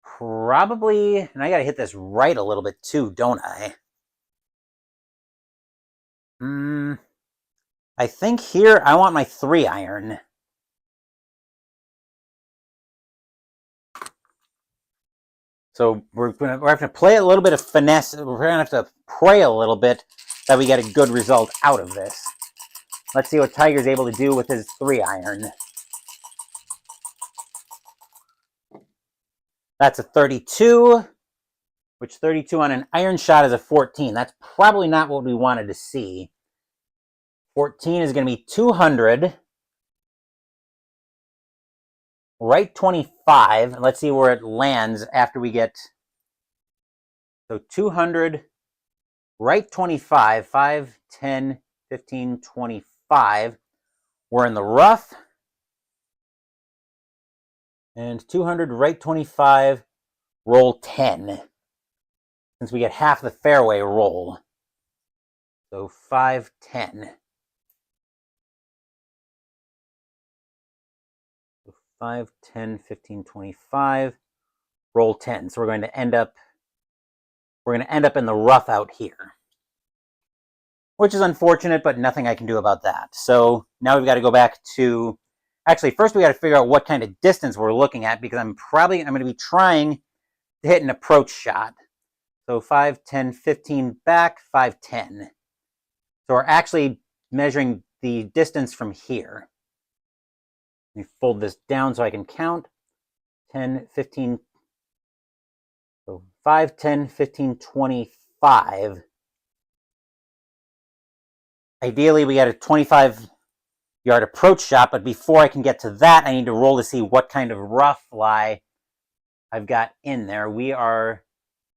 Probably... And I got to hit this right a little bit too, don't I? I think here I want my 3-iron. So we're going to have to play a little bit of finesse. We're going to have to pray a little bit that we get a good result out of this. Let's see what Tiger's able to do with his 3-iron. That's a 32, which 32 on an iron shot is a 14. That's probably not what we wanted to see. 14 is going to be 200. Right 25. Let's see where it lands after we get... So 200, right 25, 5, 10, 15, 25. We're in the rough. And 200, right 25, roll 10. Since we get half the fairway roll. So 5, 10. 5, 10, 15, 25, roll 10. So we're going to end up in the rough out here. Which is unfortunate, but nothing I can do about that. So now we've got to go back to... Actually, first we got to figure out what kind of distance we're looking at, because I'm going to be trying to hit an approach shot. So 5, 10, 15 back, 5, 10. So we're actually measuring the distance from here. Let me fold this down so I can count. 10, 15, so 5, 10, 15, 25. Ideally, we got a 25-yard approach shot, but before I can get to that, I need to roll to see what kind of rough lie I've got in there. We are,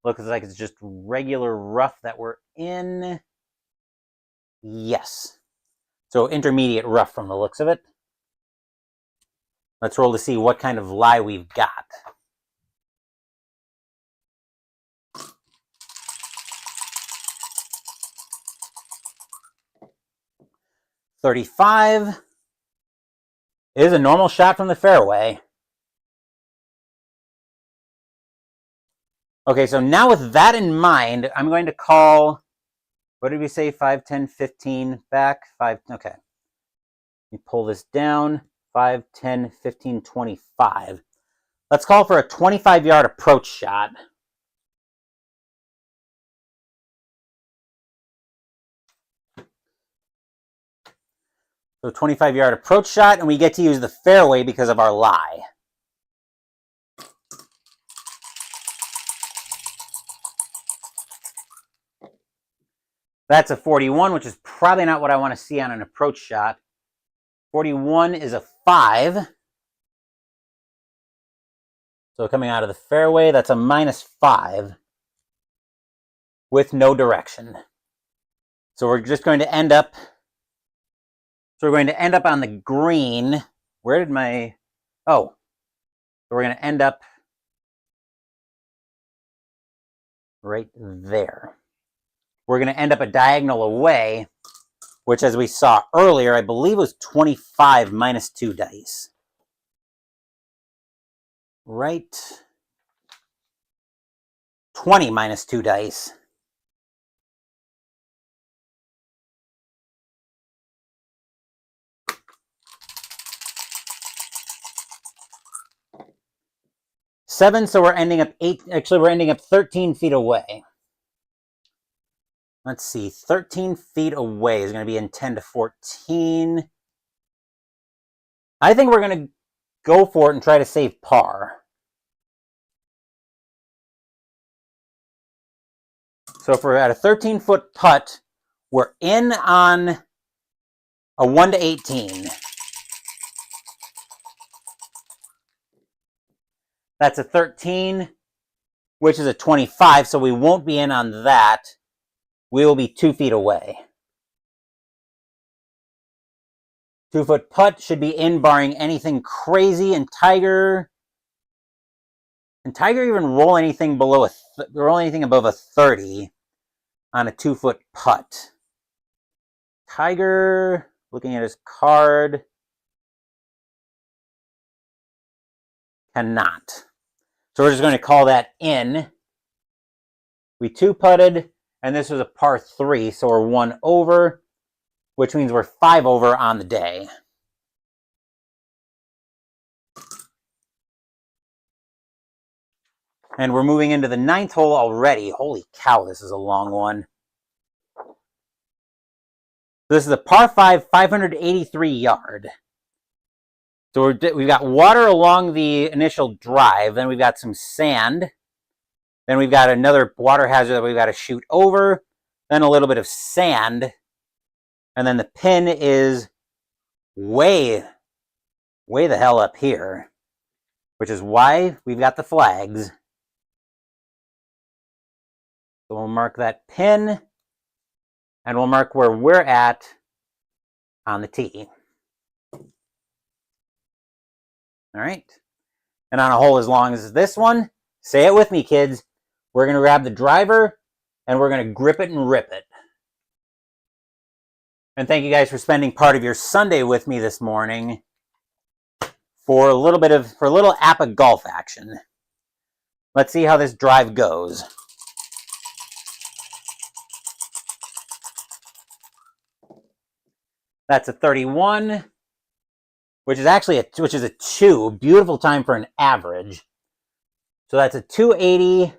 looks like it's just regular rough that we're in. Yes. So intermediate rough from the looks of it. Let's roll to see what kind of lie we've got. .35 is a normal shot from the fairway. Okay, so now with that in mind, I'm going to call, what did we say, 5, 10, 15 back, 5, okay. me pull this down. 5, 10, 15, 25. Let's call for a 25-yard approach shot. So 25-yard approach shot, and we get to use the fairway because of our lie. That's a 41, which is probably not what I want to see on an approach shot. 41 is a 5. So coming out of the fairway, that's a -5 with no direction. So we're just going to end up, on the green. Where did my, oh, so we're going to end up right there. We're going to end up a diagonal away, which, as we saw earlier, I believe was 25 minus 2 dice. Right. 20 minus 2 dice. Seven, so we're ending up 8. Actually, we're ending up 13 feet away. Let's see, 13 feet away is going to be in 10 to 14. I think we're going to go for it and try to save par. So if we're at a 13-foot putt, we're in on a 1 to 18. That's a 13, which is a 25, so we won't be in on that. We will be 2 feet away. 2-foot putt should be in barring anything crazy, and Tiger even roll anything below roll anything above a 30 on a 2-foot putt. Tiger, looking at his card, cannot. So we're just going to call that in. We 2-putted, and this was a par 3, so we're 1 over, which means we're 5 over on the day. And we're moving into the 9th hole already. Holy cow, this is a long one. This is a par 5, 583 yard. So we've got water along the initial drive, then we've got some sand, then we've got another water hazard that we've got to shoot over, then a little bit of sand, and then the pin is way the hell up here, which is why we've got the flags. So we'll mark that pin, and we'll mark where we're at on the tee. All right. And on a hole as long as this one, say it with me, kids. We're going to grab the driver, and we're going to grip it and rip it. And thank you guys for spending part of your Sunday with me this morning for a little APBA Golf action. Let's see how this drive goes. That's a 31. Which is actually a 2. Beautiful time for an average. So that's a 280,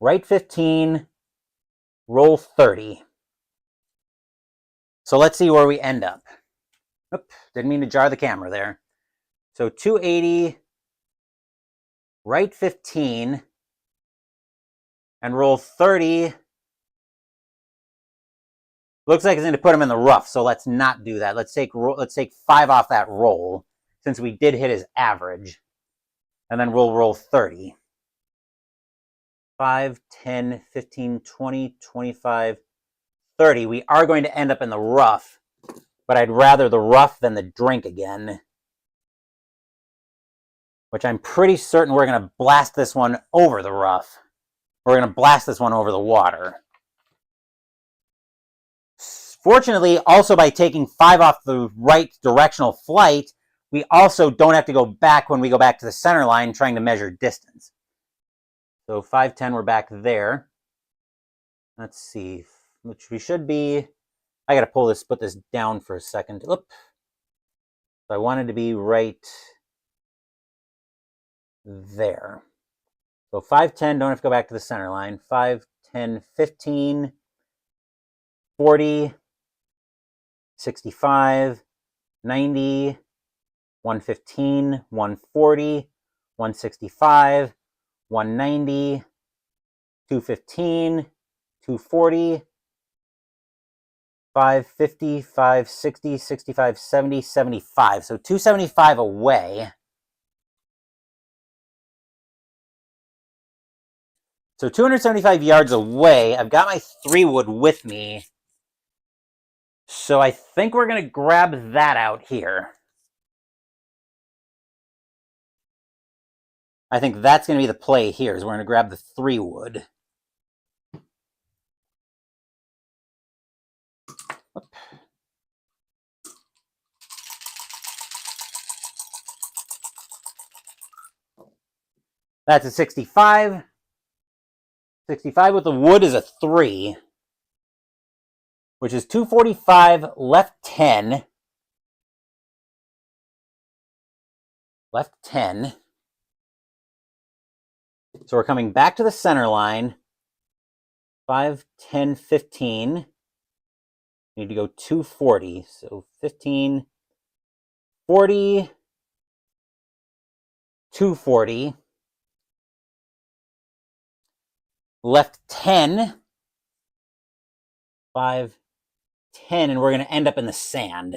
right 15, roll 30. So let's see where we end up. Oop, didn't mean to jar the camera there. So 280, right 15, and roll 30. Looks like it's going to put him in the rough, so let's not do that. Let's take 5 off that roll, since we did hit his average. And then we'll roll 30. 5, 10, 15, 20, 25, 30. We are going to end up in the rough, but I'd rather the rough than the drink again. Which I'm pretty certain we're going to blast this one over the rough. We're going to blast this one over the water. Fortunately, also by taking 5 off the right directional flight, we also don't have to go back when we go back to the center line trying to measure distance. So 5, 10, we're back there. Let's see, which we should be I got to put this down for a second. Oop. So I wanted to be right there. So 5, 10, don't have to go back to the center line. 5, 10, 15, 40, 65, 90, 115, 140, 165, 190, 215, 240, 550, 560, 65, 70, 75. So 275 away. So 275 yards away, I've got my 3-wood with me. So I think we're going to grab that out here. I think that's going to be the play here, is we're going to grab the 3-wood. That's a 65. 65 with the wood is a 3, which is 245, left 10. Left 10. So we're coming back to the center line. 5, 10, 15. Need to go 240. So 15, 40, 240. Left 10. 5, 10, and we're going to end up in the sand.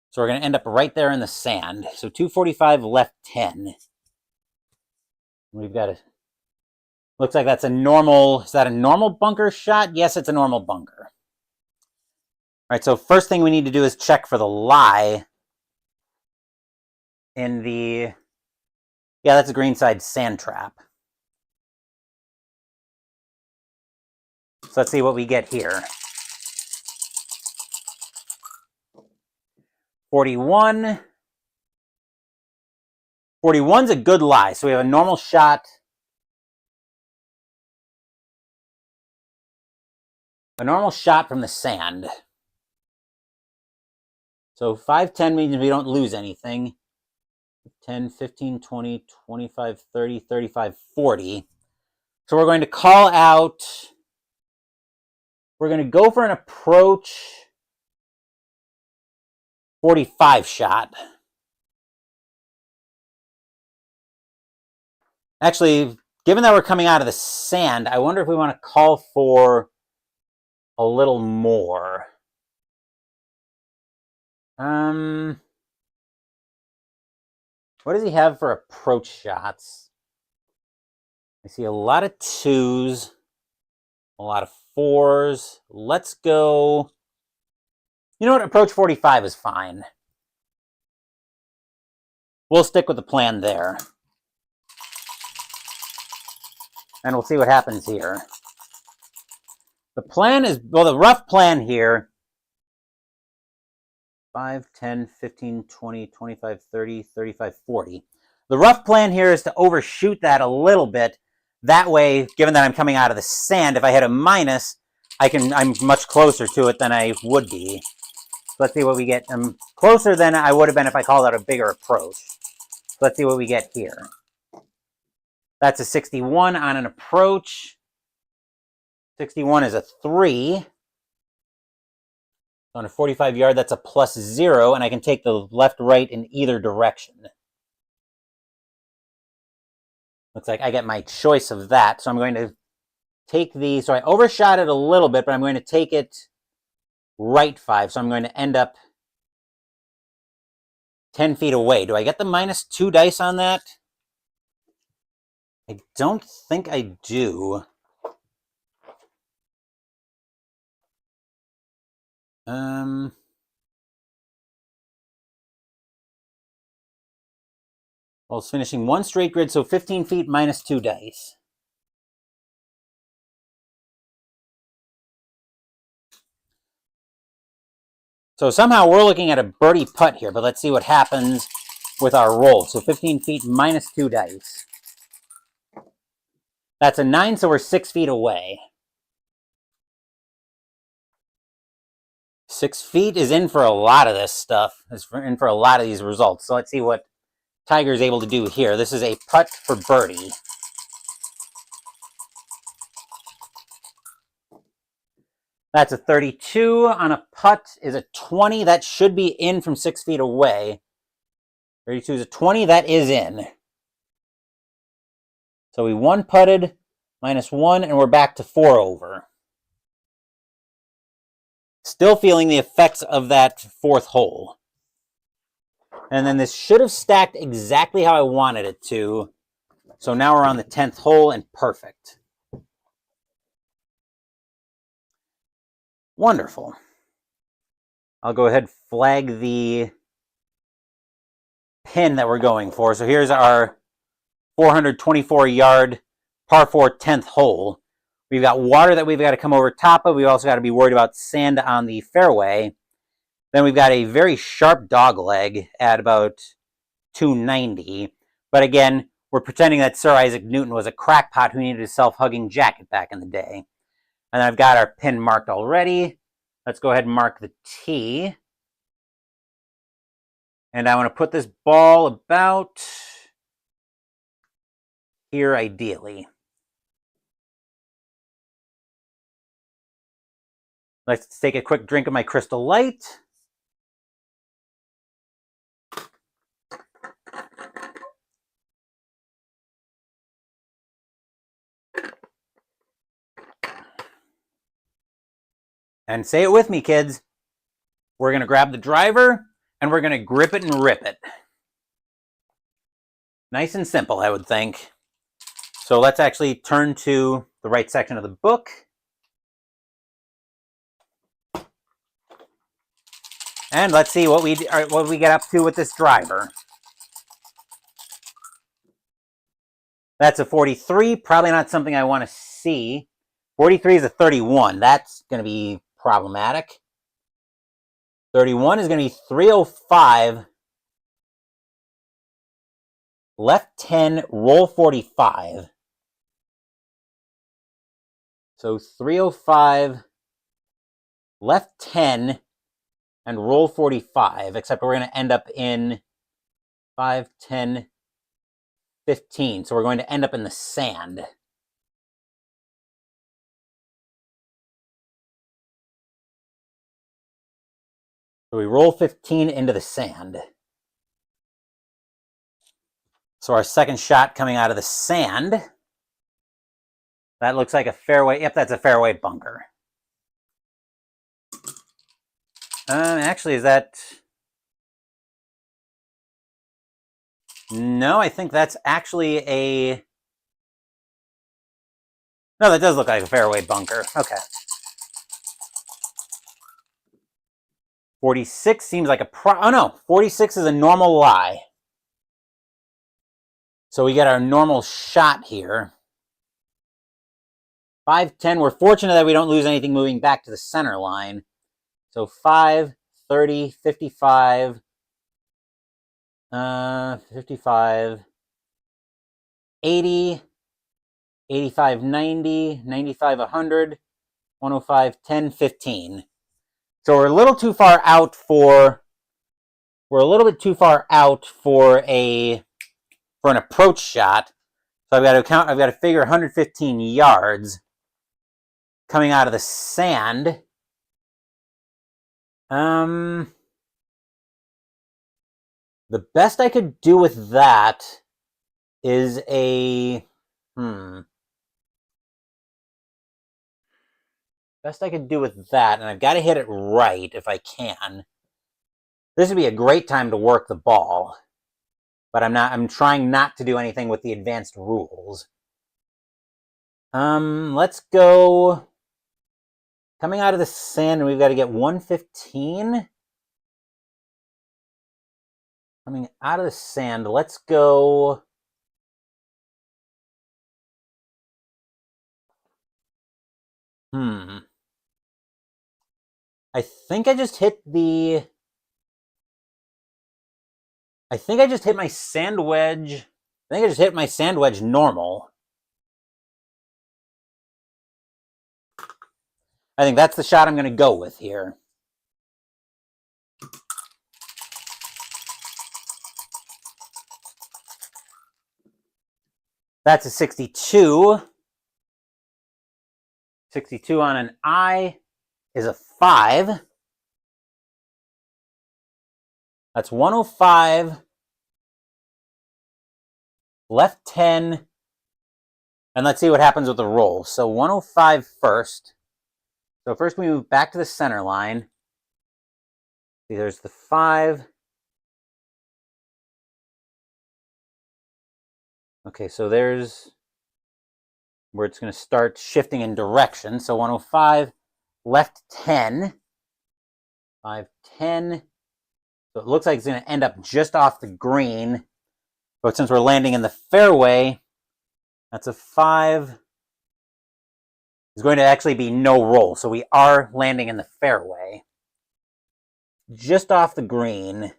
So we're going to end up right there in the sand. So 245, left 10. We've got a... Looks like that's a normal... Is that a normal bunker shot? Yes, it's a normal bunker. All right, so first thing we need to do is check for the lie in the... Yeah, that's a greenside sand trap. So let's see what we get here. 41. 41's a good lie. So we have a normal shot. A normal shot from the sand. So 5, 10 means we don't lose anything. 10, 15, 20, 25, 30, 35, 40. So we're going to call out... We're going to go for an approach 45 shot. Actually, given that we're coming out of the sand, I wonder if we want to call for a little more. What does he have for approach shots? I see a lot of 2s, a lot of 4s. Let's go... You know what? Approach 45 is fine. We'll stick with the plan there. And we'll see what happens here. The plan is... Well, the rough plan here... 5, 10, 15, 20, 25, 30, 35, 40. The rough plan here is to overshoot that a little bit. That way, given that I'm coming out of the sand, if I hit a minus, I'm much closer to it than I would be. Let's see what we get. I'm closer than I would have been if I called out a bigger approach. Let's see what we get here. That's a 61 on an approach. 61 is a 3. On a 45 yard, that's a +0, and I can take the left, right in either direction. Looks like I get my choice of that. So I'm going to take the... So I overshot it a little bit, but I'm going to take it right 5. So I'm going to end up 10 feet away. Do I get the -2 dice on that? I don't think I do. Well, it's finishing 1 straight grid, so 15 feet -2 dice. So somehow we're looking at a birdie putt here, but let's see what happens with our roll. So 15 feet -2 dice. That's a 9, so we're 6 feet away. 6 feet is in for a lot of this stuff. It's in for a lot of these results. So let's see what Tiger's able to do here. This is a putt for birdie. That's a 32 on a putt is a 20. That should be in from 6 feet away. 32 is a 20. That is in. So we one putted, -1, and we're back to 4 over. Still feeling the effects of that 4th hole. And then this should have stacked exactly how I wanted it to. So now we're on the 10th hole and perfect. Wonderful. I'll go ahead and flag the pin that we're going for. So here's our 424-yard par 4 10th hole. We've got water that we've got to come over top of. We've also got to be worried about sand on the fairway. Then we've got a very sharp dog leg at about 290. But again, we're pretending that Sir Isaac Newton was a crackpot who needed a self-hugging jacket back in the day. And I've got our pin marked already. Let's go ahead and mark the tee. And I want to put this ball about here ideally. Let's take a quick drink of my Crystal Light. And say it with me, kids. We're going to grab the driver, and we're going to grip it and rip it. Nice and simple, I would think. So let's actually turn to the right section of the book. And let's see what we get up to with this driver. That's a 43. Probably not something I want to see. 43 is a 31. That's going to be problematic. 31 is going to be 305. Left 10, roll 45. So 305, left 10, and roll 45, except we're going to end up in 5, 10, 15. So we're going to end up in the sand. So we roll 15 into the sand. So our second shot coming out of the sand. That looks like a fairway. Yep, that's a fairway bunker. Actually, is that... No, I think that's actually a... No, that does look like a fairway bunker. Okay. 46 seems like a oh no, 46 is a normal lie. So we get our normal shot here. 5, 10, we're fortunate that we don't lose anything moving back to the center line. So 5, 30, 55, 55, 80, 85, 90, 95, 100, 105, 10, 15. So we're a little too far out for, we're a little bit too far out for an approach shot. So I've got to count, I've got to figure 115 yards coming out of the sand. The best I could do with that is a, best I could do with that, and I've got to hit it right if I can. This would be a great time to work the ball, but I'm trying not to do anything with the advanced rules. Let's go, coming out of the sand, we've got to get 115. Coming out of the sand, let's go. I think I just hit the... I think I just hit my sand wedge. I think I just hit my sand wedge normal. I think that's the shot I'm going to go with here. That's a 62. 62 on an I is a 5. That's 105. Left 10. And let's see what happens with the roll. So 105 first. So first we move back to the center line. See, there's the 5. Okay, so there's where it's going to start shifting in direction. So 105, left 10, 5, 10. So it looks like it's going to end up just off the green. But since we're landing in the fairway, that's a 5. There's going to actually be no roll. So we are landing in the fairway. Just off the green.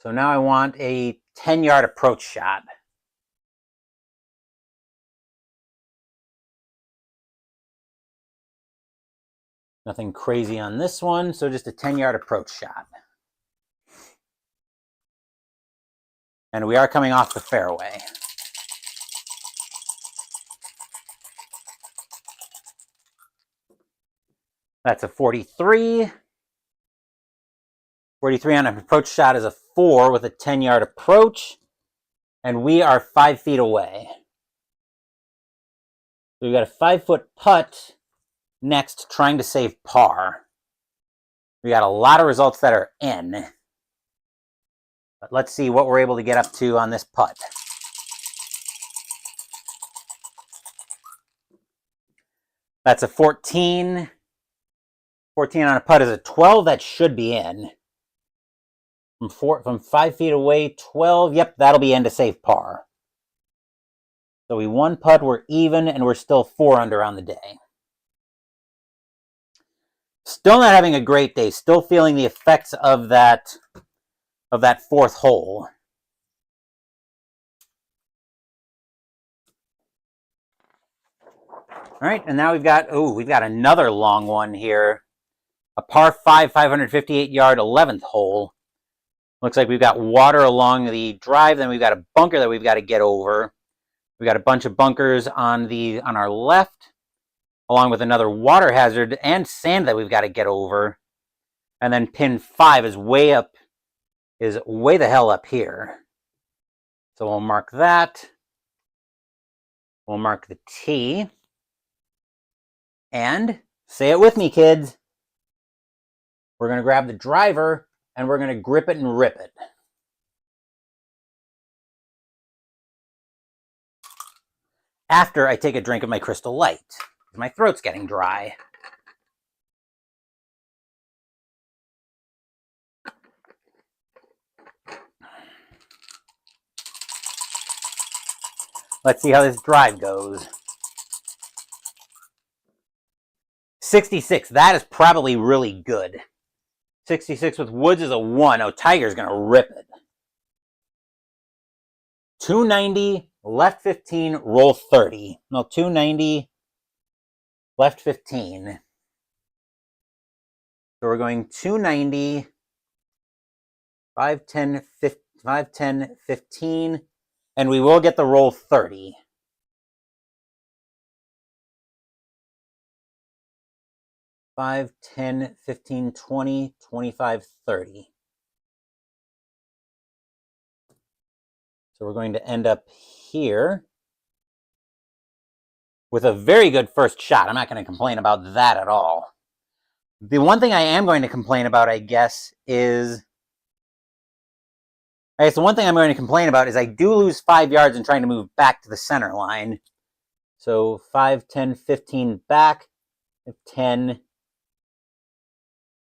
So now I want a 10-yard approach shot. Nothing crazy on this one, so just a 10-yard approach shot. And we are coming off the fairway. That's a 43. 43 on an approach shot is a 4 with a 10-yard approach. And we are 5 feet away. So we've got a 5-foot putt next, trying to save par. We got a lot of results that are in. But let's see what we're able to get up to on this putt. That's a 14. 14 on a putt is a 12. That should be in. From 5 feet away, 12. Yep, that'll be in to save par. So we won putt, we're even, and we're still 4 under on the day. Still not having a great day. Still feeling the effects of that 4th hole. All right, and now we've got another long one here. A par 5, 558-yard 11th hole. Looks like we've got water along the drive. Then we've got a bunker that we've got to get over. We've got a bunch of bunkers on our left, along with another water hazard and sand that we've got to get over. And then pin 5 is way the hell up here. So we'll mark that. We'll mark the T. And say it with me, kids. We're going to grab the driver and we're going to grip it and rip it. After I take a drink of my Crystal Light. My throat's getting dry. Let's see how this drive goes. 66, that is probably really good. 66 with woods is a 1. Oh, Tiger's going to rip it. 290, left 15, roll 30. No, 290, left 15. So we're going 290, 510, 15, and we will get the roll 30. 5, 10, 15, 20, 25, 30. So we're going to end up here with a very good first shot. I'm not going to complain about that at all. The one thing I am going to complain about, I guess, is... I guess the one thing I'm going to complain about is I do lose 5 yards in trying to move back to the center line. So 5, 10, 15 back, 10...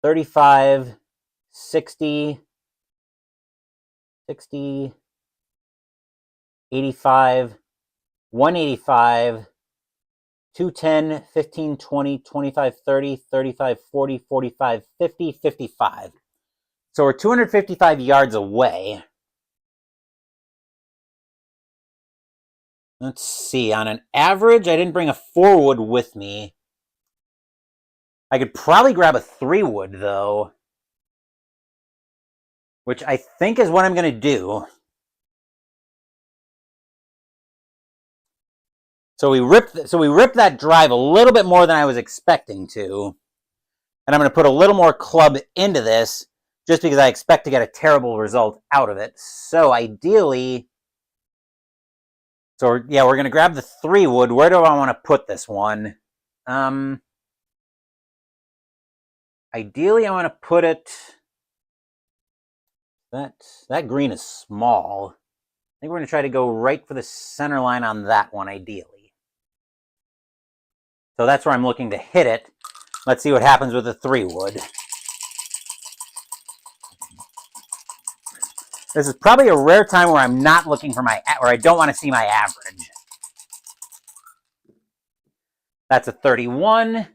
35, 60, 60, 85, 185, 210, 15, 20, 25, 30, 35, 40, 45, 50, 55. So we're 255 yards away. Let's see, on an average, I didn't bring a 4-wood with me. I could probably grab a 3-wood, though, which I think is what I'm going to do. So we ripped that drive a little bit more than I was expecting to. And I'm going to put a little more club into this just because I expect to get a terrible result out of it. So ideally, we're going to grab the 3-wood. Where do I want to put this one? Ideally, I want to put it... That green is small. I think we're going to try to go right for the center line on that one, ideally. So that's where I'm looking to hit it. Let's see what happens with the 3-wood. This is probably a rare time where I'm not looking for where I don't want to see my average. That's a 31.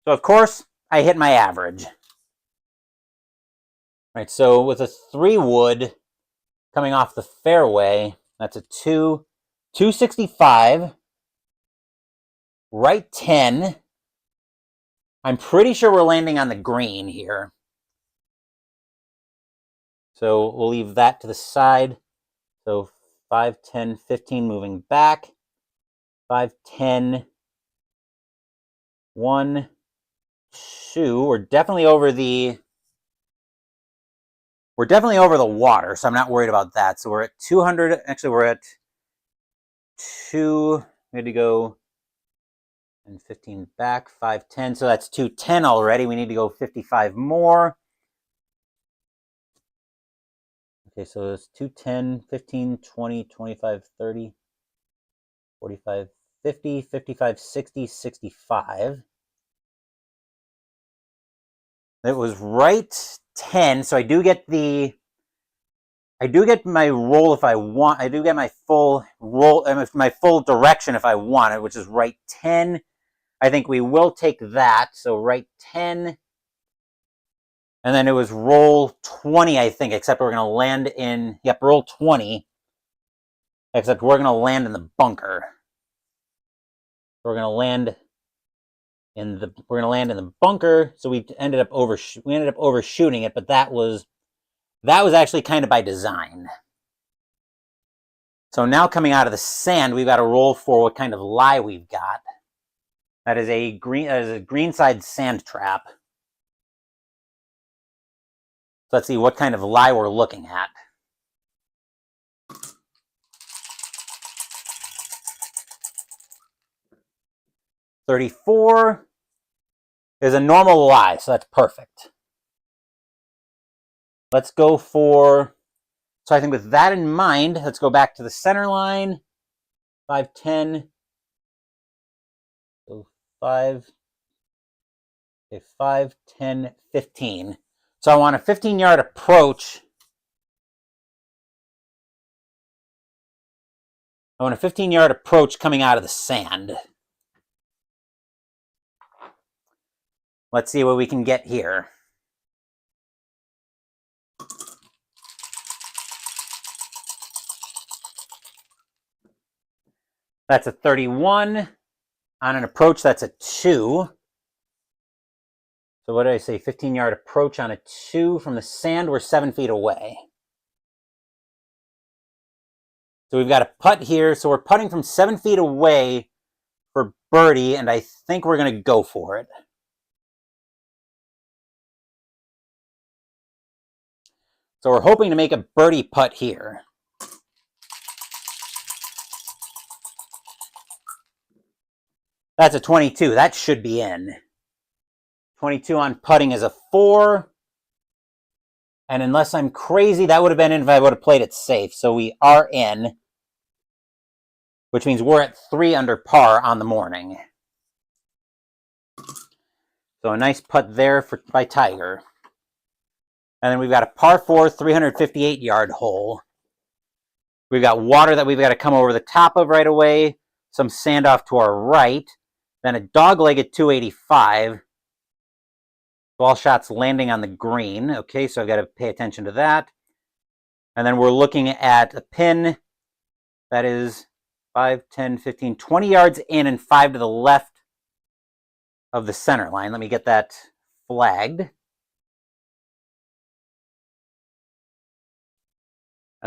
So of course, I hit my average. All right, so with a 3-wood coming off the fairway, that's a 265. Right 10. I'm pretty sure we're landing on the green here. So we'll leave that to the side. So 5, 10, 15 moving back. 5, 10, 1, 2. We're definitely over the water, so I'm not worried about that. So we're at 200. Actually, we're at 2. We had to go and 15 back, 5, 10. So that's 210 already. We need to go 55 more. Okay, so it's 210, 15, 20, 25, 30, 45, 50, 55, 60, 65. It was right 10, so I do get my roll if I want. I do get my full roll, my full direction if I want it, which is right 10. I think we will take that. So right 10. And then it was roll 20, I think, except we're going to land in, roll 20. Except we're going to land in the bunker. We're going to land in the bunker. So we ended up overshooting it, but that was actually kind of by design. So now coming out of the sand, we've got to roll for what kind of lie we've got. That is a greenside sand trap. So let's see what kind of lie we're looking at. $34 is a normal lie, so that's perfect. Let's go for, so I think with that in mind, let's go back to the center line. 5, 10. So 5, 10, 15. So I want a 15-yard approach. I want a 15-yard approach coming out of the sand. Let's see what we can get here. That's a 31. On an approach, that's a 2. So what did I say? 15-yard approach on a 2 from the sand. We're 7 feet away. So we've got a putt here. So we're putting from 7 feet away for birdie, and I think we're going to go for it. So we're hoping to make a birdie putt here. That's a 22. That should be in. 22 on putting is a 4. And unless I'm crazy, that would have been in if I would have played it safe. So we are in, which means we're at 3 under par on the morning. So a nice putt there by Tiger. And then we've got a par 4, 358-yard hole. We've got water that we've got to come over the top of right away. Some sand off to our right. Then a dog-legged 285. Ball shots landing on the green. Okay, so I've got to pay attention to that. And then we're looking at a pin that is 5, 10, 15, 20 yards in and 5 to the left of the center line. Let me get that flagged. And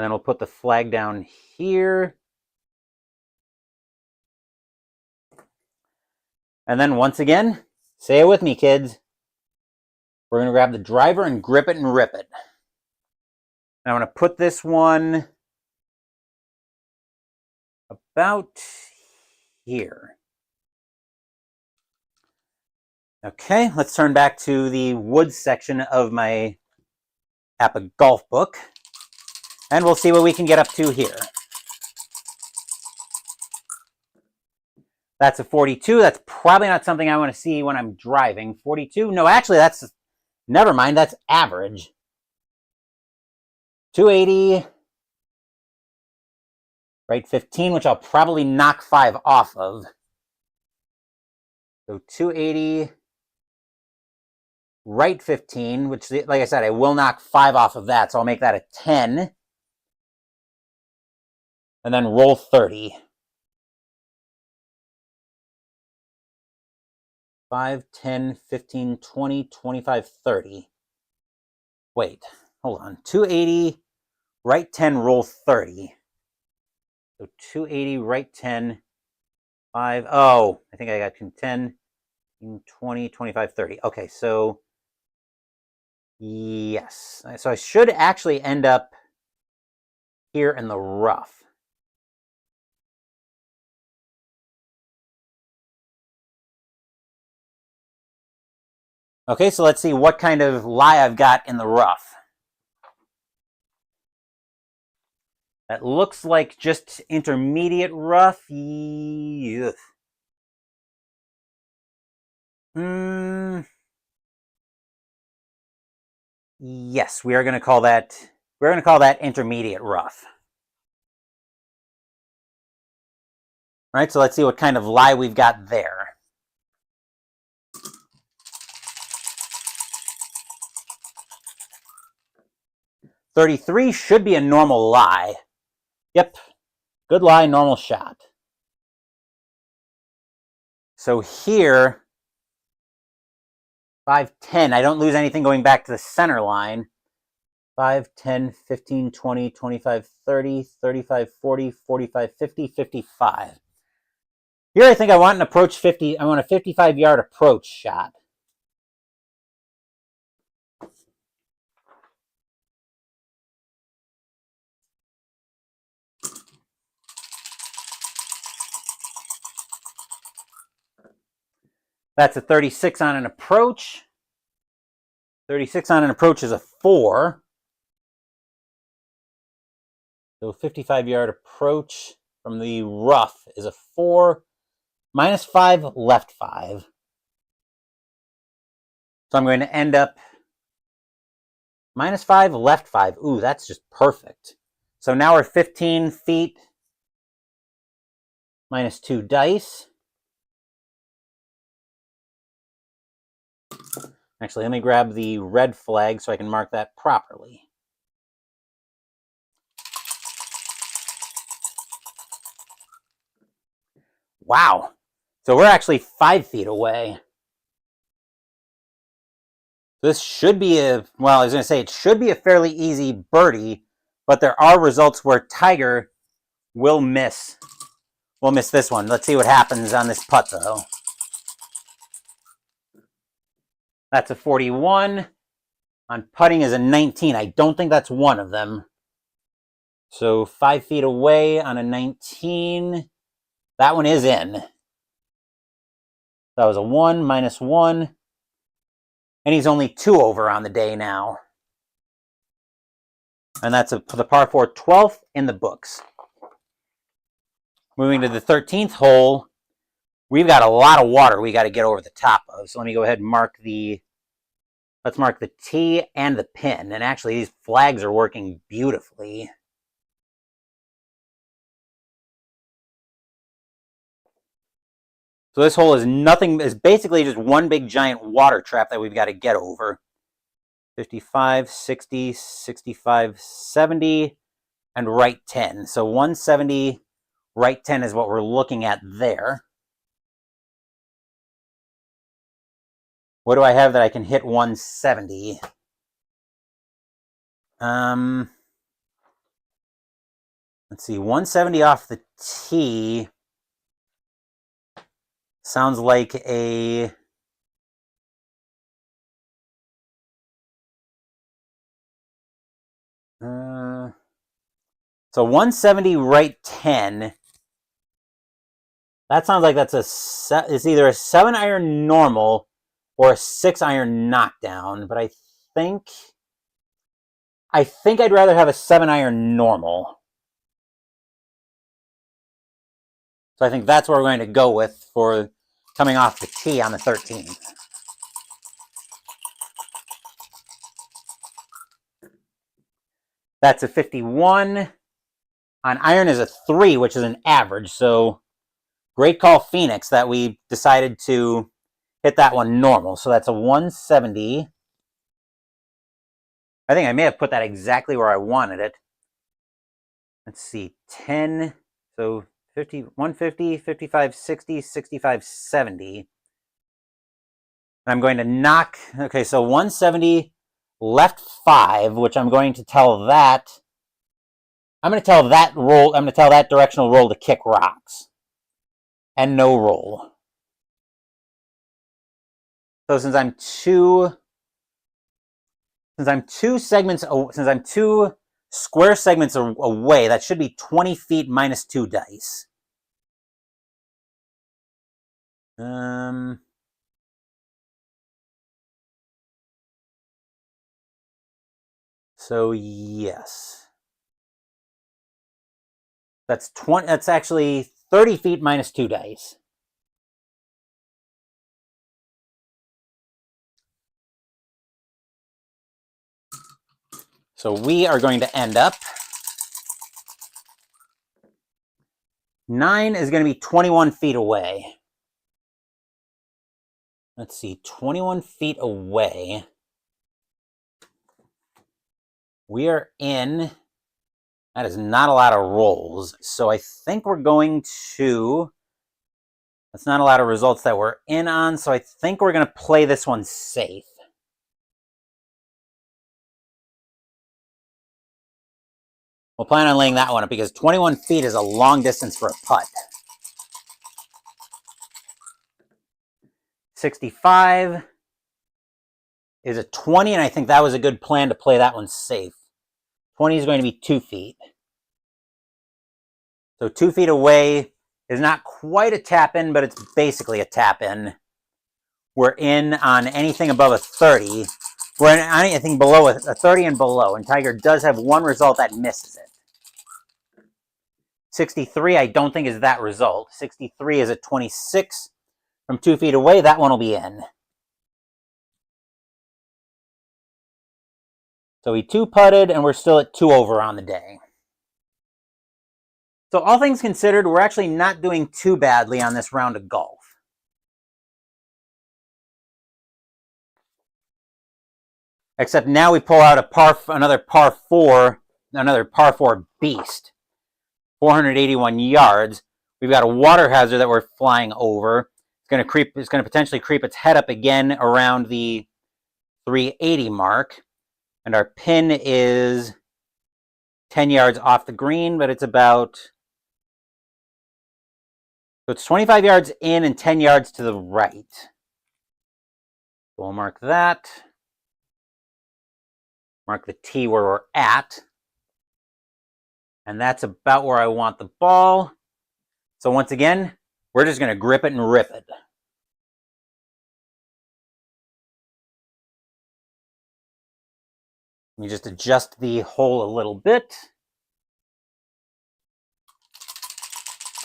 then we'll put the flag down here. And then once again, say it with me, kids. We're going to grab the driver and grip it and rip it. And I'm going to put this one about here. Okay, let's turn back to the woods section of my APBA Golf book, and we'll see what we can get up to here. That's a 42. That's probably not something I want to see when I'm driving. 42? No, actually, that's... Never mind, that's average. 280. Right 15, which I'll probably knock 5 off of. So 280. Right 15, which, like I said, I will knock 5 off of that, so I'll make that a 10. And then roll 30. 5, 10, 15, 20, 25, 30. Wait, hold on. 280, right 10, roll 30. So 280, right 10, 5. Oh, I think I got 10, 20, 25, 30. Okay, so yes. So I should actually end up here in the rough. Okay, so let's see what kind of lie I've got in the rough. That looks like just intermediate rough. Yes, we are going to call that intermediate rough. All right, so let's see what kind of lie we've got there. .33 should be a normal lie. Yep, good lie, normal shot. So here, 5, 10, I don't lose anything going back to the center line. 5, 10, 15, 20, 25, 30, 35, 40, 45, 50, 55. Here I think I want an approach 50, I want a 55-yard approach shot. That's a 36 on an approach. 36 on an approach is a 4. So 55-yard approach from the rough is a 4. Minus 5, left 5. So I'm going to end up minus 5, left 5. Ooh, that's just perfect. So now we're 15 feet minus 2 dice. Actually, let me grab the red flag so I can mark that properly. Wow. So we're actually 5 feet away. This should be a, well, I was going to say it should be a fairly easy birdie, but there are results where Tiger will miss. We'll miss this one. Let's see what happens on this putt, though. That's a 41. On putting is a 19. I don't think that's one of them. So 5 feet away on a 19. That one is in. That was a 1, minus 1. And he's only 2 over on the day now. And that's the par 4 12th in the books. Moving to the 13th hole, we've got a lot of water we got to get over the top of. So let me go ahead and mark the, let's mark the tee and the pin. And actually these flags are working beautifully. So this hole is nothing, is basically just one big giant water trap that we've got to get over. 55, 60, 65, 70, and right 10. So 170, right 10 is what we're looking at there. What do I have that I can hit 170? Let's see, 170 off the tee sounds like a... so 170 right 10. That sounds like that's it's either a 7-iron normal or a 6-iron knockdown, but I think I'd rather have a 7-iron normal. So I think that's what we're going to go with for coming off the tee on the 13th. That's a 51. On iron is a 3, which is an average. So great call, Phoenix, that we decided to hit that one normal. So that's a 170. I think I may have put that exactly where I wanted it. Let's see, 10. So 50, 150, 55, 60, 65, 70. And I'm going to knock, okay, so 170 left 5, which I'm going to tell that, I'm going to tell that roll, I'm going to tell that directional roll to kick rocks. And no roll. So since I'm two square segments away, that should be 20 feet minus 2 dice. So yes. That's actually 30 feet minus 2 dice. So we are going to end up 9 is going to be 21 feet away. Let's see, 21 feet away. We are in, that is not a lot of rolls. So I think we're going to, that's not a lot of results that we're in on. So I think we're going to play this one safe. We'll plan on laying that one up because 21 feet is a long distance for a putt. 65 is a 20, and I think that was a good plan to play that one safe. 20 is going to be 2 feet. So 2 feet away is not quite a tap-in, but it's basically a tap-in. We're in on anything above a 30. We're in on anything below a 30 and below, and Tiger does have one result that misses it. 63, I don't think is that result. 63 is a 26 from 2 feet away. That one will be in. So we 2-putted, and we're still at 2 over on the day. So all things considered, we're actually not doing too badly on this round of golf. Except now we pull out another par 4 beast. 481 yards. We've got a water hazard that we're flying over. It's going to potentially creep its head up again around the 380 mark. And our pin is 10 yards off the green, but it's about, so it's 25 yards in and 10 yards to the right. We'll mark that. Mark the tee where we're at. And that's about where I want the ball. So once again, we're just going to grip it and rip it. Let me just adjust the hole a little bit.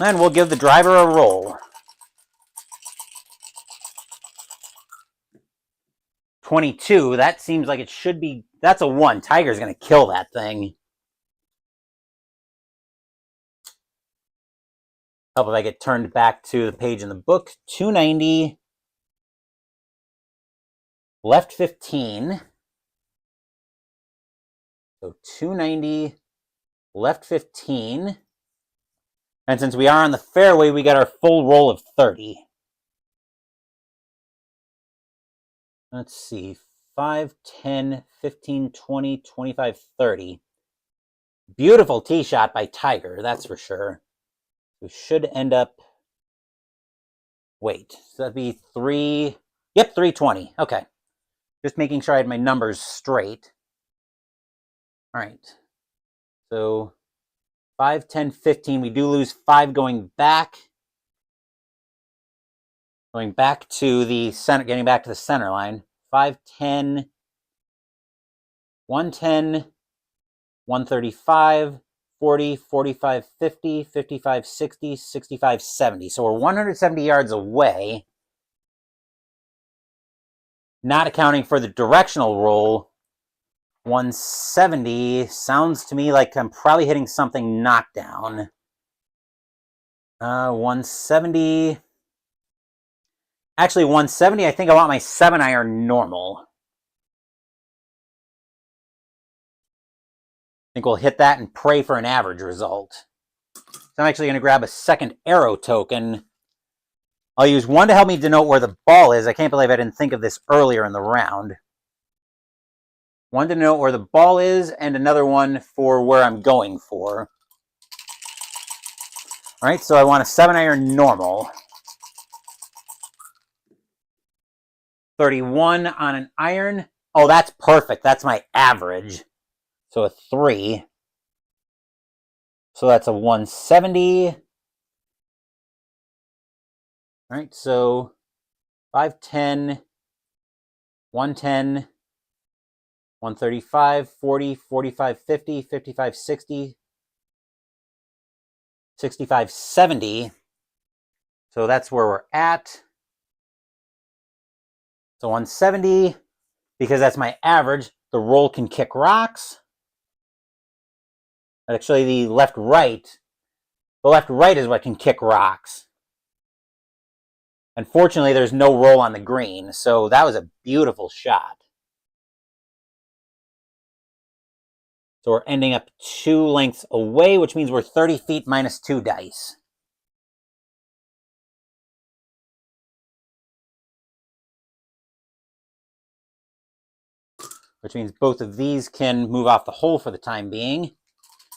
And we'll give the driver a roll. 22, that seems like it should be, that's a 1. Tiger's going to kill that thing. Help if I get turned back to the page in the book. 290, left 15. So 290, left 15. And since we are on the fairway, we got our full roll of 30. Let's see, 5, 10, 15, 20, 25, 30. Beautiful tee shot by Tiger, that's for sure. We should end up, wait, so that'd be 3, yep, 320, okay. Just making sure I had my numbers straight. All right, so 5, 10, 15, we do lose 5 going back. Going back to the center, getting back to the center line. 5, 10, 110, 135, 40, 45, 50, 55, 60, 65, 70. So we're 170 yards away. Not accounting for the directional roll. 170 sounds to me like I'm probably hitting something knockdown. 170. Actually, 170, I think I want my 7-iron normal. I think we'll hit that and pray for an average result. So I'm actually going to grab a second arrow token. I'll use one to help me denote where the ball is. I can't believe I didn't think of this earlier in the round. One to denote where the ball is, and another one for where I'm going for. All right, so I want a 7-iron normal. 31 on an iron. Oh, that's perfect. That's my average. So a 3. So that's a 170. All right, so 5, 10, 110, 135, 40, 45, 50, 55, 60, 65, 70. So that's where we're at. So 170, because that's my average. The roll can kick rocks. Actually, the left-right is what can kick rocks. Unfortunately, there's no roll on the green, so that was a beautiful shot. So we're ending up 2 lengths away, which means we're 30 feet minus 2 dice. Which means both of these can move off the hole for the time being.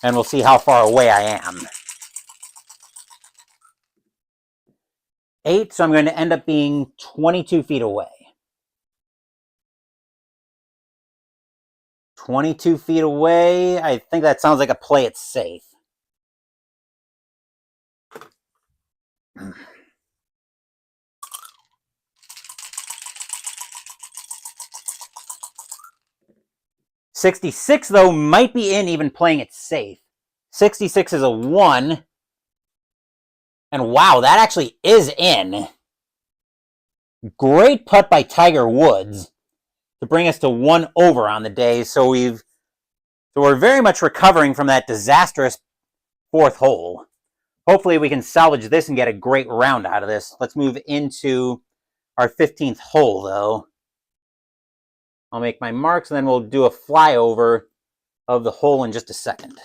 And we'll see how far away I am. 8, so I'm going to end up being 22 feet away. 22 feet away. I think that sounds like a play it safe. $66, though, might be in even playing it safe. 66 is a 1. And wow, that actually is in. Great putt by Tiger Woods to bring us to 1 over on the day. So we're very much recovering from that disastrous 4th hole. Hopefully we can salvage this and get a great round out of this. Let's move into our 15th hole, though. I'll make my marks, and then we'll do a flyover of the hole in just a second.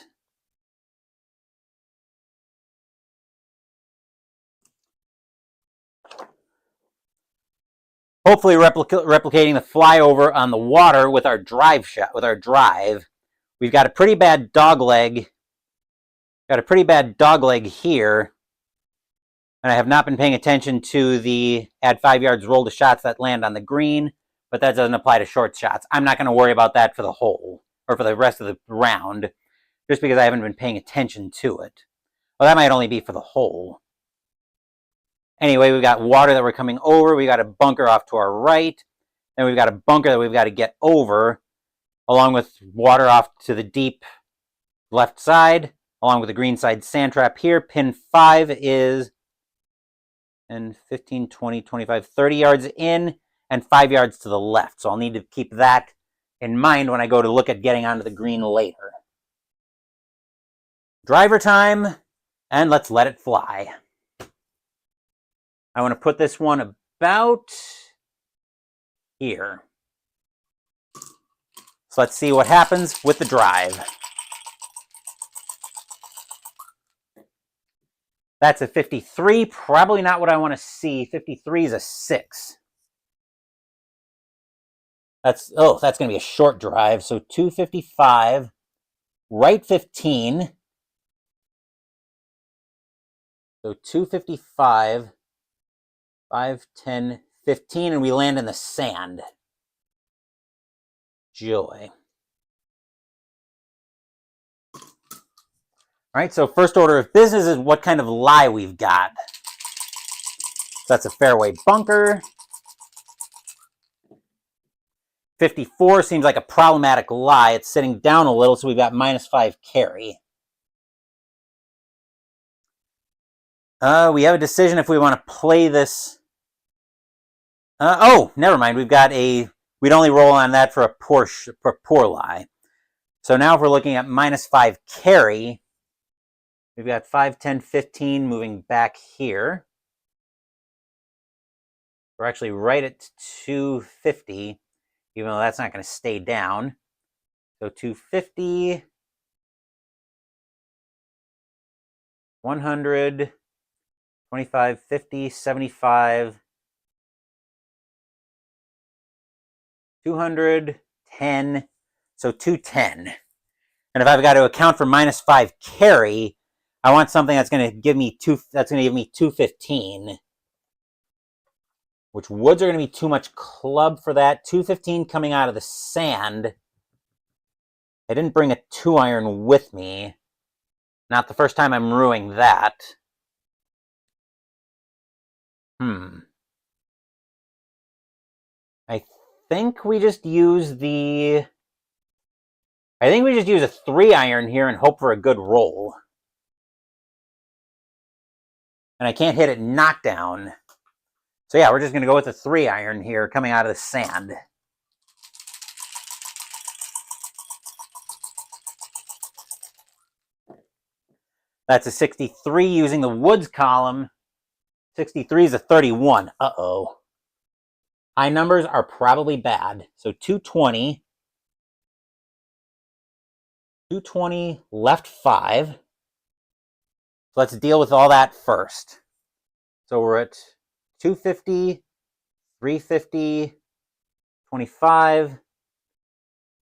Hopefully replicating the flyover on the water with our drive shot, with our drive. We've got a pretty bad dog leg. Got a pretty bad dog leg here. And I have not been paying attention to the add 5 yards roll to shots that land on the green, but that doesn't apply to short shots. I'm not going to worry about that for the hole, or for the rest of the round, just because I haven't been paying attention to it. Well, that might only be for the hole. Anyway, we've got water that we're coming over. We got a bunker off to our right. Then we've got a bunker that we've got to get over, along with water off to the deep left side, along with the green side sand trap here. Pin 5 is 10, 15, 20, 25, 30 yards in and 5 yards to the left. So I'll need to keep that in mind when I go to look at getting onto the green later. Driver time, and let's let it fly. I want to put this one about here. So let's see what happens with the drive. That's a 53. Probably not what I want to see. 53 is a 6. That's going to be a short drive. So 255, right 15. So 255, 5, 10, 15, and we land in the sand. Joy. All right, so first order of business is what kind of lie we've got. So that's a fairway bunker. 54 seems like a problematic lie. It's sitting down a little, so we've got -5 carry. We have a decision if we want to play this. Oh, never mind. We'd only roll on that for a poor lie. So now if we're looking at -5 carry, we've got 5, 10, 15 moving back here. We're actually right at 250, even though that's not going to stay down. So 250, 100, 25, 50, 75, 200, 10, so 210. And if I've got to account for -5 carry, I want something that's going to give me 215. Which woods are going to be too much club for that. 215 coming out of the sand. I didn't bring a 2-iron with me. Not the first time I'm ruining that. I think we just use a 3-iron here and hope for a good roll. And I can't hit it knockdown. So yeah, we're just going to go with a 3-iron here coming out of the sand. That's a 63 using the woods column. 63 is a 31. Uh-oh. High numbers are probably bad. So 220. 220, left 5. So let's deal with all that first. So we're at 250, 350, 25,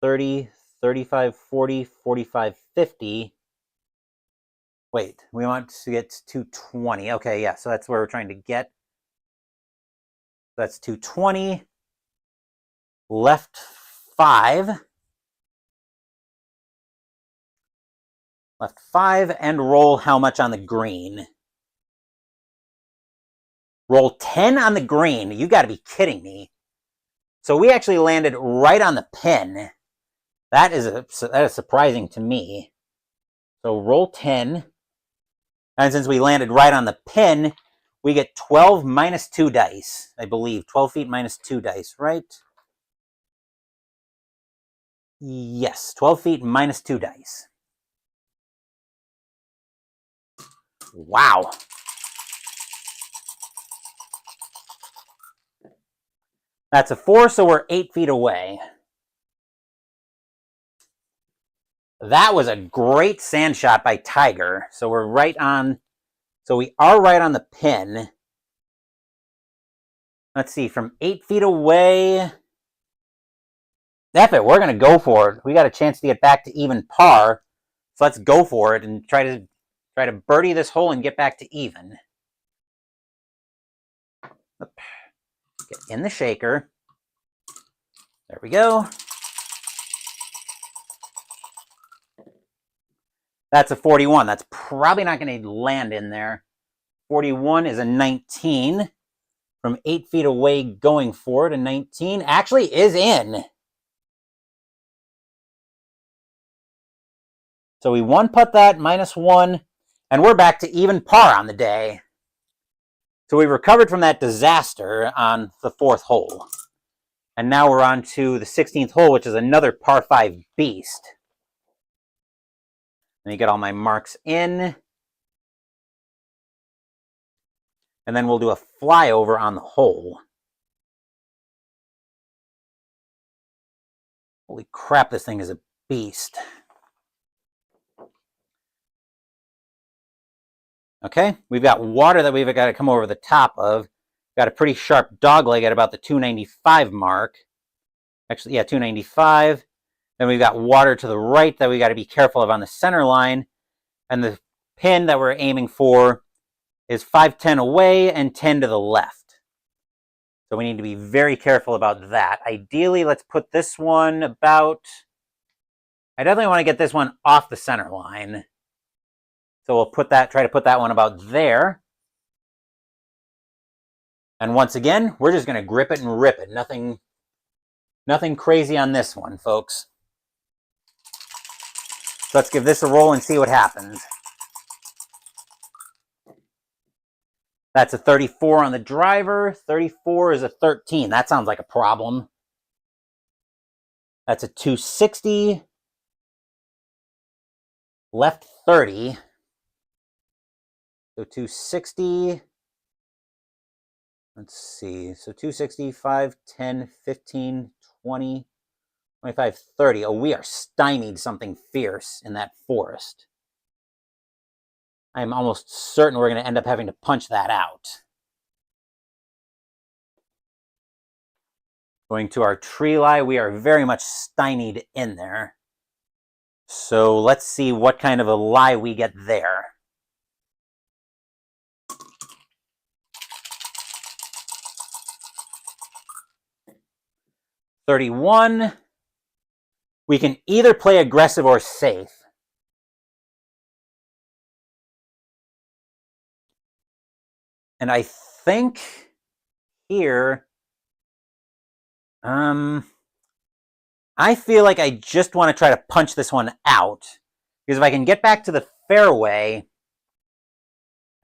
30, 35, 40, 45, 50. Wait, we want to get to 220. Okay, yeah, so that's where we're trying to get. That's 220. Left 5. Left 5, and roll how much on the green? Roll 10 on the green. You got to be kidding me. So we actually landed right on the pin. That is surprising to me. So roll 10. And since we landed right on the pin, we get 12 minus 2 dice, I believe. 12 feet minus 2 dice, right? Yes, 12 feet minus 2 dice. Wow. That's a 4, so we're 8 feet away. That was a great sand shot by Tiger. So we're right on. So we are right on the pin. Let's see, from 8 feet away. F it, we're going to go for it. We got a chance to get back to even par. So let's go for it and try to birdie this hole and get back to even. Get in the shaker. There we go. That's a 41. That's probably not going to land in there. 41 is a 19. From 8 feet away going for it, a 19 actually is in. So we one-putt that, -1, and we're back to even par on the day. So we recovered from that disaster on the 4th hole. And now we're on to the 16th hole, which is another par 5 beast. Let me get all my marks in. And then we'll do a flyover on the hole. Holy crap, this thing is a beast. Okay, we've got water that we've got to come over the top of. Got a pretty sharp dog leg at about the 295 mark. Actually, yeah, 295. Then we've got water to the right that we got to be careful of on the center line. And the pin that we're aiming for is 510 away and 10 to the left. So we need to be very careful about that. Ideally, let's put this one about... I definitely want to get this one off the center line. So we'll try to put that one about there. And once again, we're just going to grip it and rip it. Nothing crazy on this one, folks. So let's give this a roll and see what happens. That's a 34 on the driver. 34 is a 13. That sounds like a problem. That's a 260. Left 30. So 260. Let's see. So 260, 5, 10, 15, 20, 25, 30. Oh, we are stymied something fierce in that forest. I'm almost certain we're going to end up having to punch that out. Going to our tree lie, we are very much stymied in there. So let's see what kind of a lie we get there. $31. We can either play aggressive or safe. And I think here, I feel like I just want to try to punch this one out. Because if I can get back to the fairway,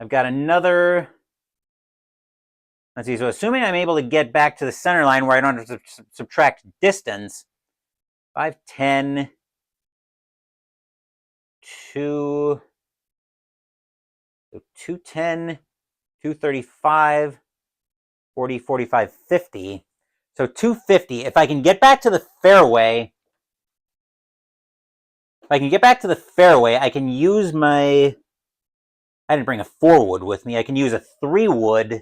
I've got another... Let's see, so assuming I'm able to get back to the center line where I don't have to subtract distance, 5, 10, 2, 210, 235, 40, 45, 50. So 250. If I can get back to the fairway, I can use my... I didn't bring a 4-wood with me. I can use a 3-wood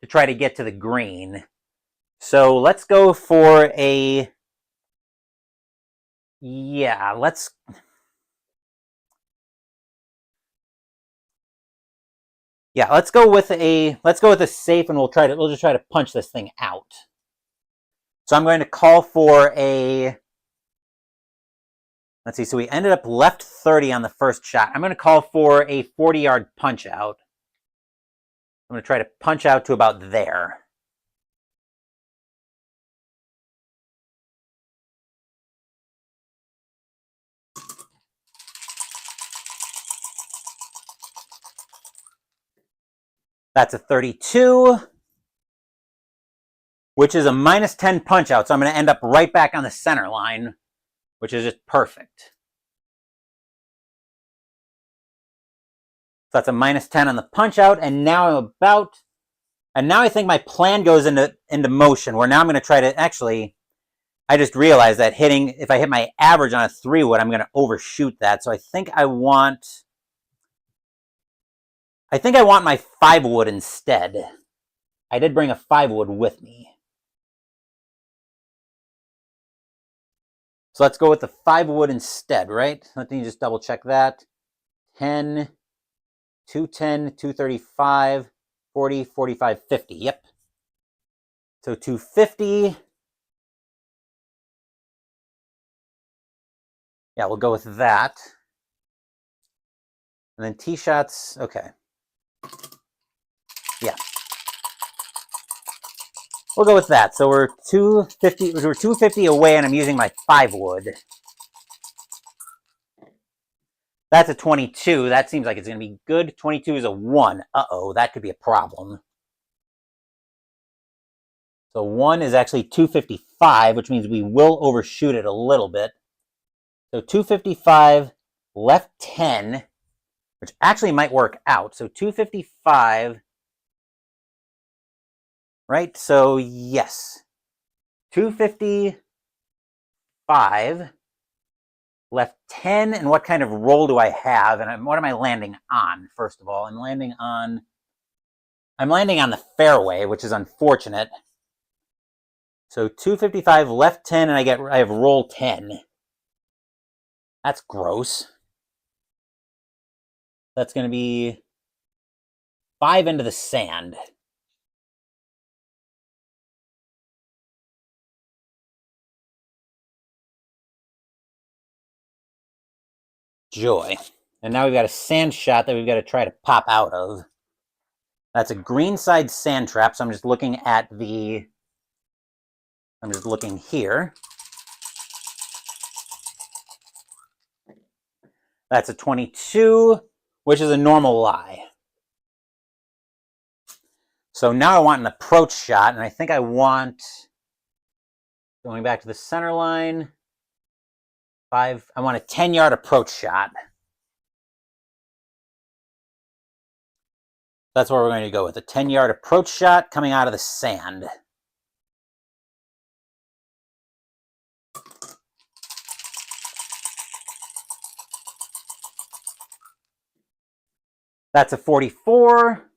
to try to get to the green. So let's go for a... Yeah, let's go with a safe, and we'll just try to punch this thing out. So I'm going to call for a... Let's see, so we ended up left 30 on the first shot. I'm going to call for a 40-yard punch out. I'm going to try to punch out to about there. That's a 32, which is a -10 punch out. So I'm going to end up right back on the center line, which is just perfect. So that's a -10 on the punch out, and now I think my plan goes into motion, where now I'm going to try to actually... I just realized that if I hit my average on a 3-wood, I'm going to overshoot that. So I think I want my 5-wood instead. I did bring a 5-wood with me. So let's go with the 5-wood instead, right? Let me just double check that. 10, 210, 235, 40, 45, 50. Yep. So 250. Yeah, we'll go with that. And then tee shots, okay. Yeah. We'll go with that. So we're 250 away, and I'm using my 5-wood. That's a 22. That seems like it's going to be good. 22 is a 1. Uh-oh, that could be a problem. So 1 is actually 255, which means we will overshoot it a little bit. So 255, left 10, which actually might work out. So 255, right? So yes, 255, left 10, and what kind of roll do I have, and what am I landing on? First of all, I'm landing on the fairway, which is unfortunate. So 255, left 10, and I have roll 10. That's gross. That's going to be 5 into the sand. Joy. And now we've got a sand shot that we've got to try to pop out of. That's a greenside sand trap, so I'm just looking here. That's a 22, which is a normal lie. So now I want an approach shot, and I think I want, going back to the center line, 5, I want a 10-yard approach shot. That's what we're going to go with, a 10-yard approach shot coming out of the sand. That's a 44,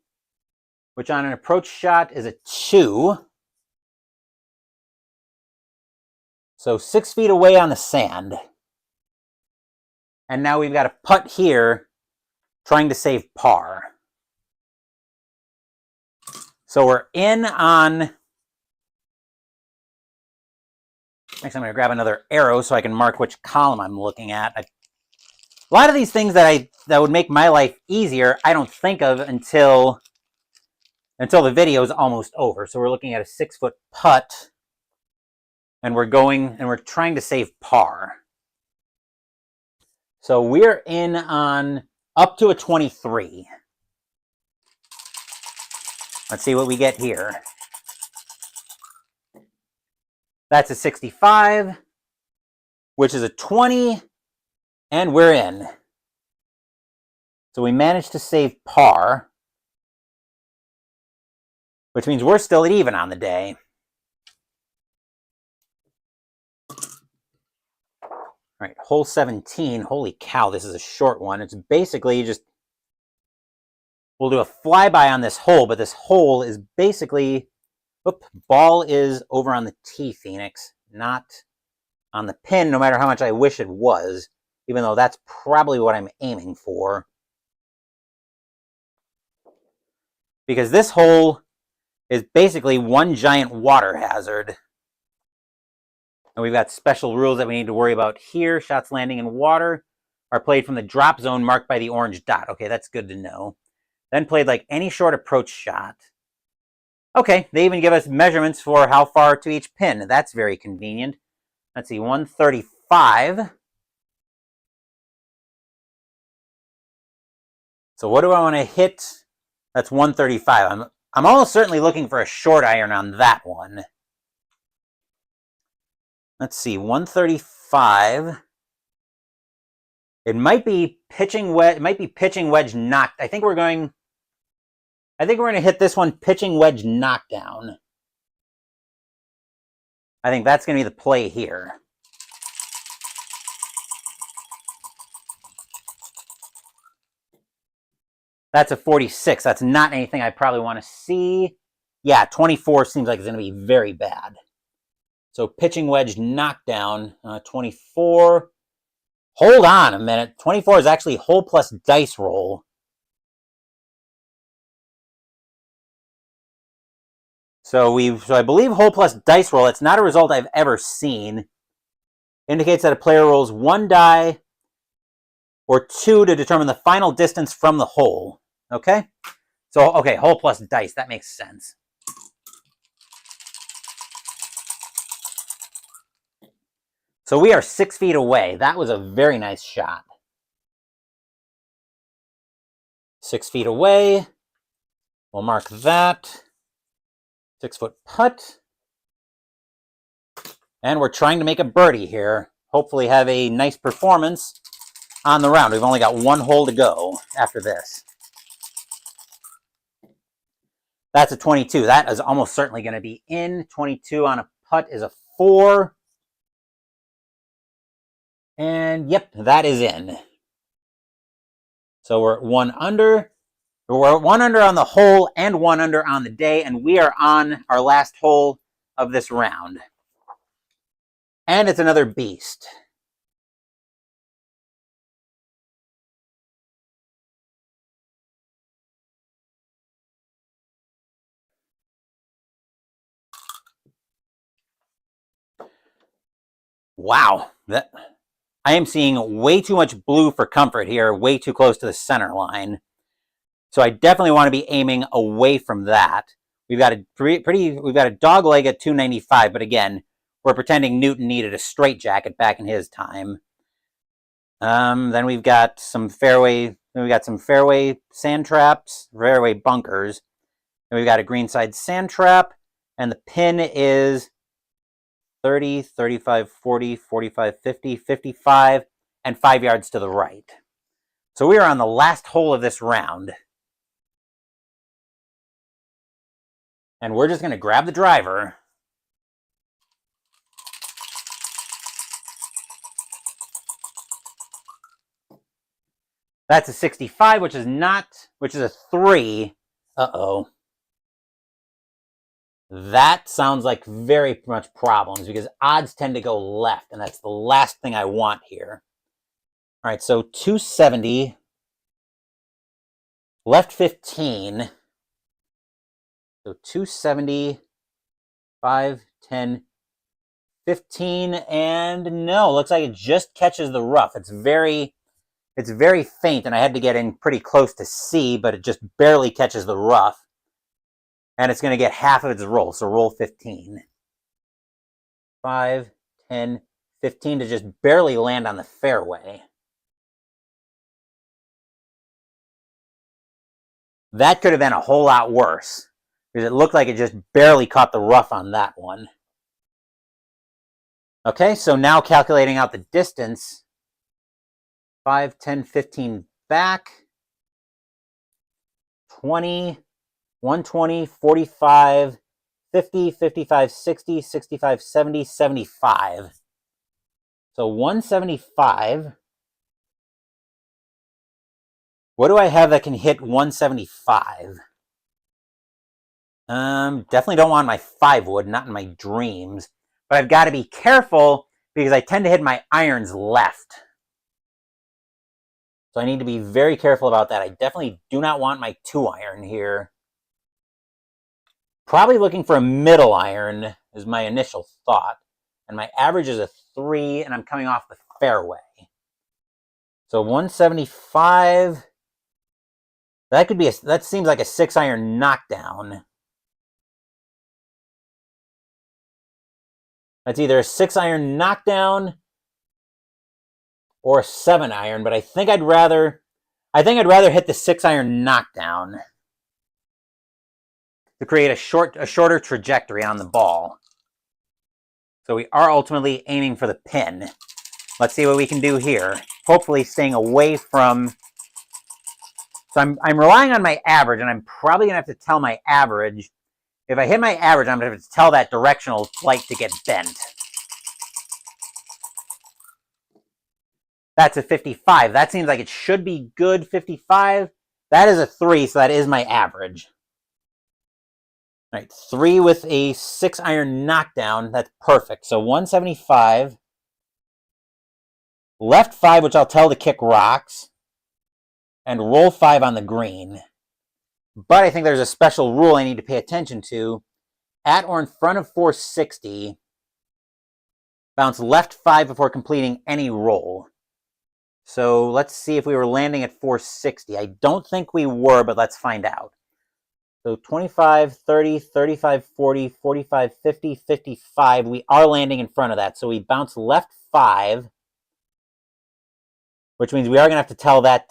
which on an approach shot is a 2. So 6 feet away on the sand. And now we've got a putt here trying to save par. So we're in on... Next, I'm going to grab another arrow so I can mark which column I'm looking at. A lot of these things that would make my life easier, I don't think of until the video is almost over. So we're looking at a 6-foot putt, and we're trying to save par. So we're in on up to a 23. Let's see what we get here. That's a 65, which is a 20, and we're in. So we managed to save par, which means we're still at even on the day. All right, hole 17. Holy cow, this is a short one. It's basically just, we'll do a flyby on this hole, but this hole is basically, ball is over on the tee, Phoenix, not on the pin, no matter how much I wish it was, even though that's probably what I'm aiming for. Because this hole is basically one giant water hazard. And we've got special rules that we need to worry about here. Shots landing in water are played from the drop zone marked by the orange dot. Okay, that's good to know. Then played like any short approach shot. Okay, they even give us measurements for how far to each pin. That's very convenient. Let's see, 135. So what do I want to hit? That's 135. I'm almost certainly looking for a short iron on that one. Let's see, 135. It might be pitching wedge. It might be pitching wedge knocked. I think we're going to hit this one pitching wedge knockdown. I think that's going to be the play here. That's a 46. That's not anything I probably want to see. Yeah, 24 seems like it's going to be very bad. So pitching wedge knockdown, 24. Hold on a minute. 24 is actually hole plus dice roll. So I believe hole plus dice roll. It's not a result I've ever seen. Indicates that a player rolls 1 die or 2 to determine the final distance from the hole. Okay? So, okay, hole plus dice. That makes sense. So we are 6 feet away. That was a very nice shot. 6 feet away. We'll mark that. 6-foot putt. And we're trying to make a birdie here. Hopefully have a nice performance on the round. We've only got 1 hole to go after this. That's a 22. That is almost certainly going to be in. 22 on a putt is a 4. And yep, that is in. So we're at 1 under. We're at 1 under on the hole and 1 under on the day, and we are on our last hole of this round. And it's another beast. Wow, I am seeing way too much blue for comfort here, way too close to the center line. So I definitely want to be aiming away from that. We've got a dog leg at 295, but again, we're pretending Newton needed a straitjacket back in his time. Then we've got some fairway sand traps, fairway bunkers. And we've got a greenside sand trap, and the pin is 30, 35, 40, 45, 50, 55, and 5 yards to the right. So we are on the last hole of this round. And we're just going to grab the driver. That's a 65, which is a 3. Uh-oh. That sounds like very much problems because odds tend to go left, and that's the last thing I want here. All right, so 270, left 15. So 270, 5, 10, 15, and no, looks like it just catches the rough. It's very faint, and I had to get in pretty close to see, but it just barely catches the rough. And it's going to get half of its roll, so roll 15. 5, 10, 15 to just barely land on the fairway. That could have been a whole lot worse, because it looked like it just barely caught the rough on that one. Okay, so now calculating out the distance. 5, 10, 15 back. 20, 120, 45, 50, 55, 60, 65, 70, 75. So 175. What do I have that can hit 175? Definitely don't want my 5 wood, not in my dreams. But I've got to be careful because I tend to hit my irons left. So I need to be very careful about that. I definitely do not want my 2-iron here. Probably looking for a middle iron is my initial thought. And my average is a 3, and I'm coming off the fairway. So 175. That seems like a 6-iron knockdown. That's either a 6-iron knockdown or a 7-iron, but I think I'd rather hit the 6-iron knockdown to create a shorter trajectory on the ball. So we are ultimately aiming for the pin. Let's see what we can do here. Hopefully staying away from... So I'm relying on my average, and I'm probably going to have to tell my average. If I hit my average, I'm going to have to tell that directional flight to get bent. That's a 55. That seems like it should be good 55. That is a 3, so that is my average. All right, 3 with a 6-iron knockdown. That's perfect. So 175. Left 5, which I'll tell to kick rocks. And roll 5 on the green. But I think there's a special rule I need to pay attention to. At or in front of 460, bounce left 5 before completing any roll. So let's see if we were landing at 460. I don't think we were, but let's find out. So 25, 30, 35, 40, 45, 50, 55. We are landing in front of that. So we bounce left 5, which means we are going to have to tell that...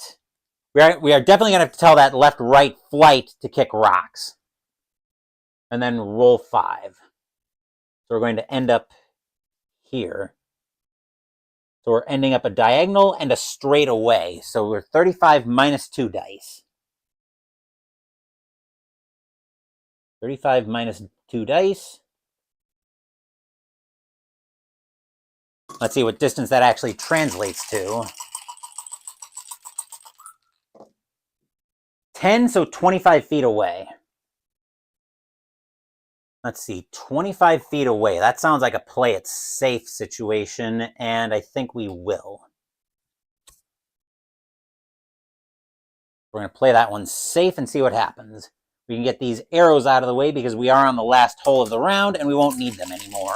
We are definitely going to have to tell that left-right flight to kick rocks. And then roll 5. So we're going to end up here. So we're ending up a diagonal and a straight away. So we're 35 minus 2 dice. 35 minus 2 dice. Let's see what distance that actually translates to. 10, so 25 feet away. Let's see, 25 feet away. That sounds like a play it safe situation, and I think we will. We're going to play that one safe and see what happens. We can get these arrows out of the way because we are on the last hole of the round, and we won't need them anymore.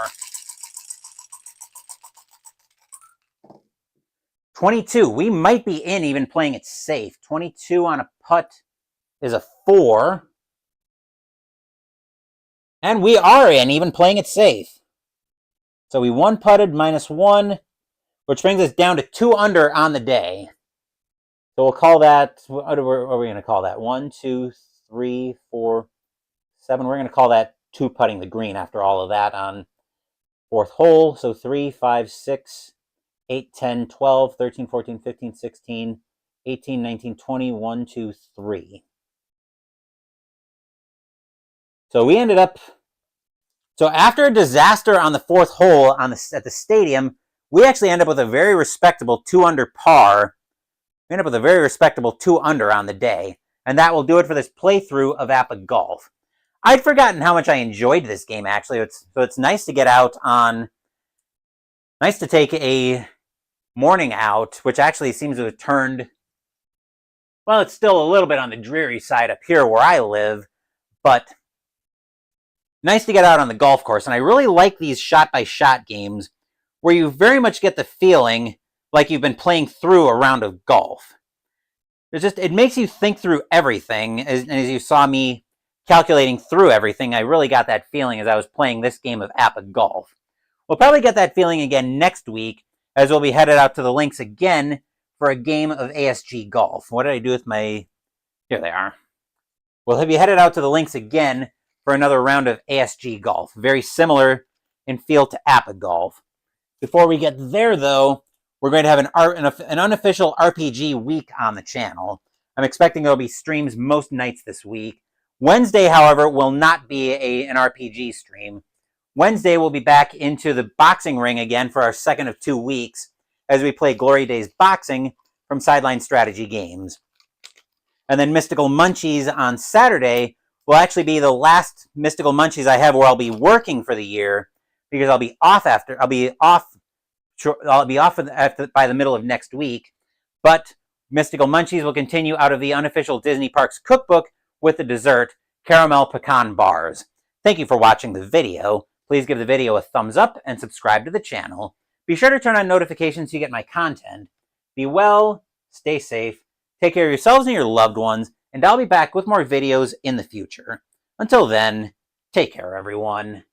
22. We might be in even playing it safe. 22 on a putt is a 4. And we are in, even playing it safe. So we one putted -1, which brings us down to 2 under on the day. So we'll call that, what are we going to call that? 1, 2, 3, 4, 7. We're going to call that 2 putting the green after all of that on 4th hole. So 3, 5, 6, 8, 10, 12, 13, 14, 15, 16, 18, 19, 20, 1, 2, 3. So we ended up, so after a disaster on the 4th hole at the stadium, we actually end up with a very respectable 2 under par. We end up with a very respectable 2 under on the day. And that will do it for this playthrough of APBA Golf. I'd forgotten how much I enjoyed this game, actually. So it's nice to get out on, nice to take a morning out, which actually seems to have turned, well, it's still a little bit on the dreary side up here where I live, but nice to get out on the golf course. And I really like these shot-by-shot games where you very much get the feeling like you've been playing through a round of golf. It makes you think through everything. As you saw me calculating through everything, I really got that feeling as I was playing this game of APBA Golf. We'll probably get that feeling again next week, as we'll be headed out to the links again for a game of ASG Golf. What did I do with my... Here they are. We'll be headed out to the links again for another round of ASG Golf. Very similar in feel to APBA Golf. Before we get there, though, we're going to have an unofficial RPG week on the channel. I'm expecting there'll be streams most nights this week. Wednesday, however, will not be an RPG stream. Wednesday, we'll be back into the boxing ring again for our second of 2 weeks as we play Glory Days Boxing from Sideline Strategy Games. And then Mystical Munchies on Saturday will actually be the last Mystical Munchies I have where I'll be working for the year, because I'll be off by the middle of next week. But Mystical Munchies will continue out of the unofficial Disney Parks cookbook with the dessert, caramel pecan bars. Thank you for watching the video. Please give the video a thumbs up and subscribe to the channel. Be sure to turn on notifications so you get my content. Be well, stay safe, take care of yourselves and your loved ones, and I'll be back with more videos in the future. Until then, take care, everyone.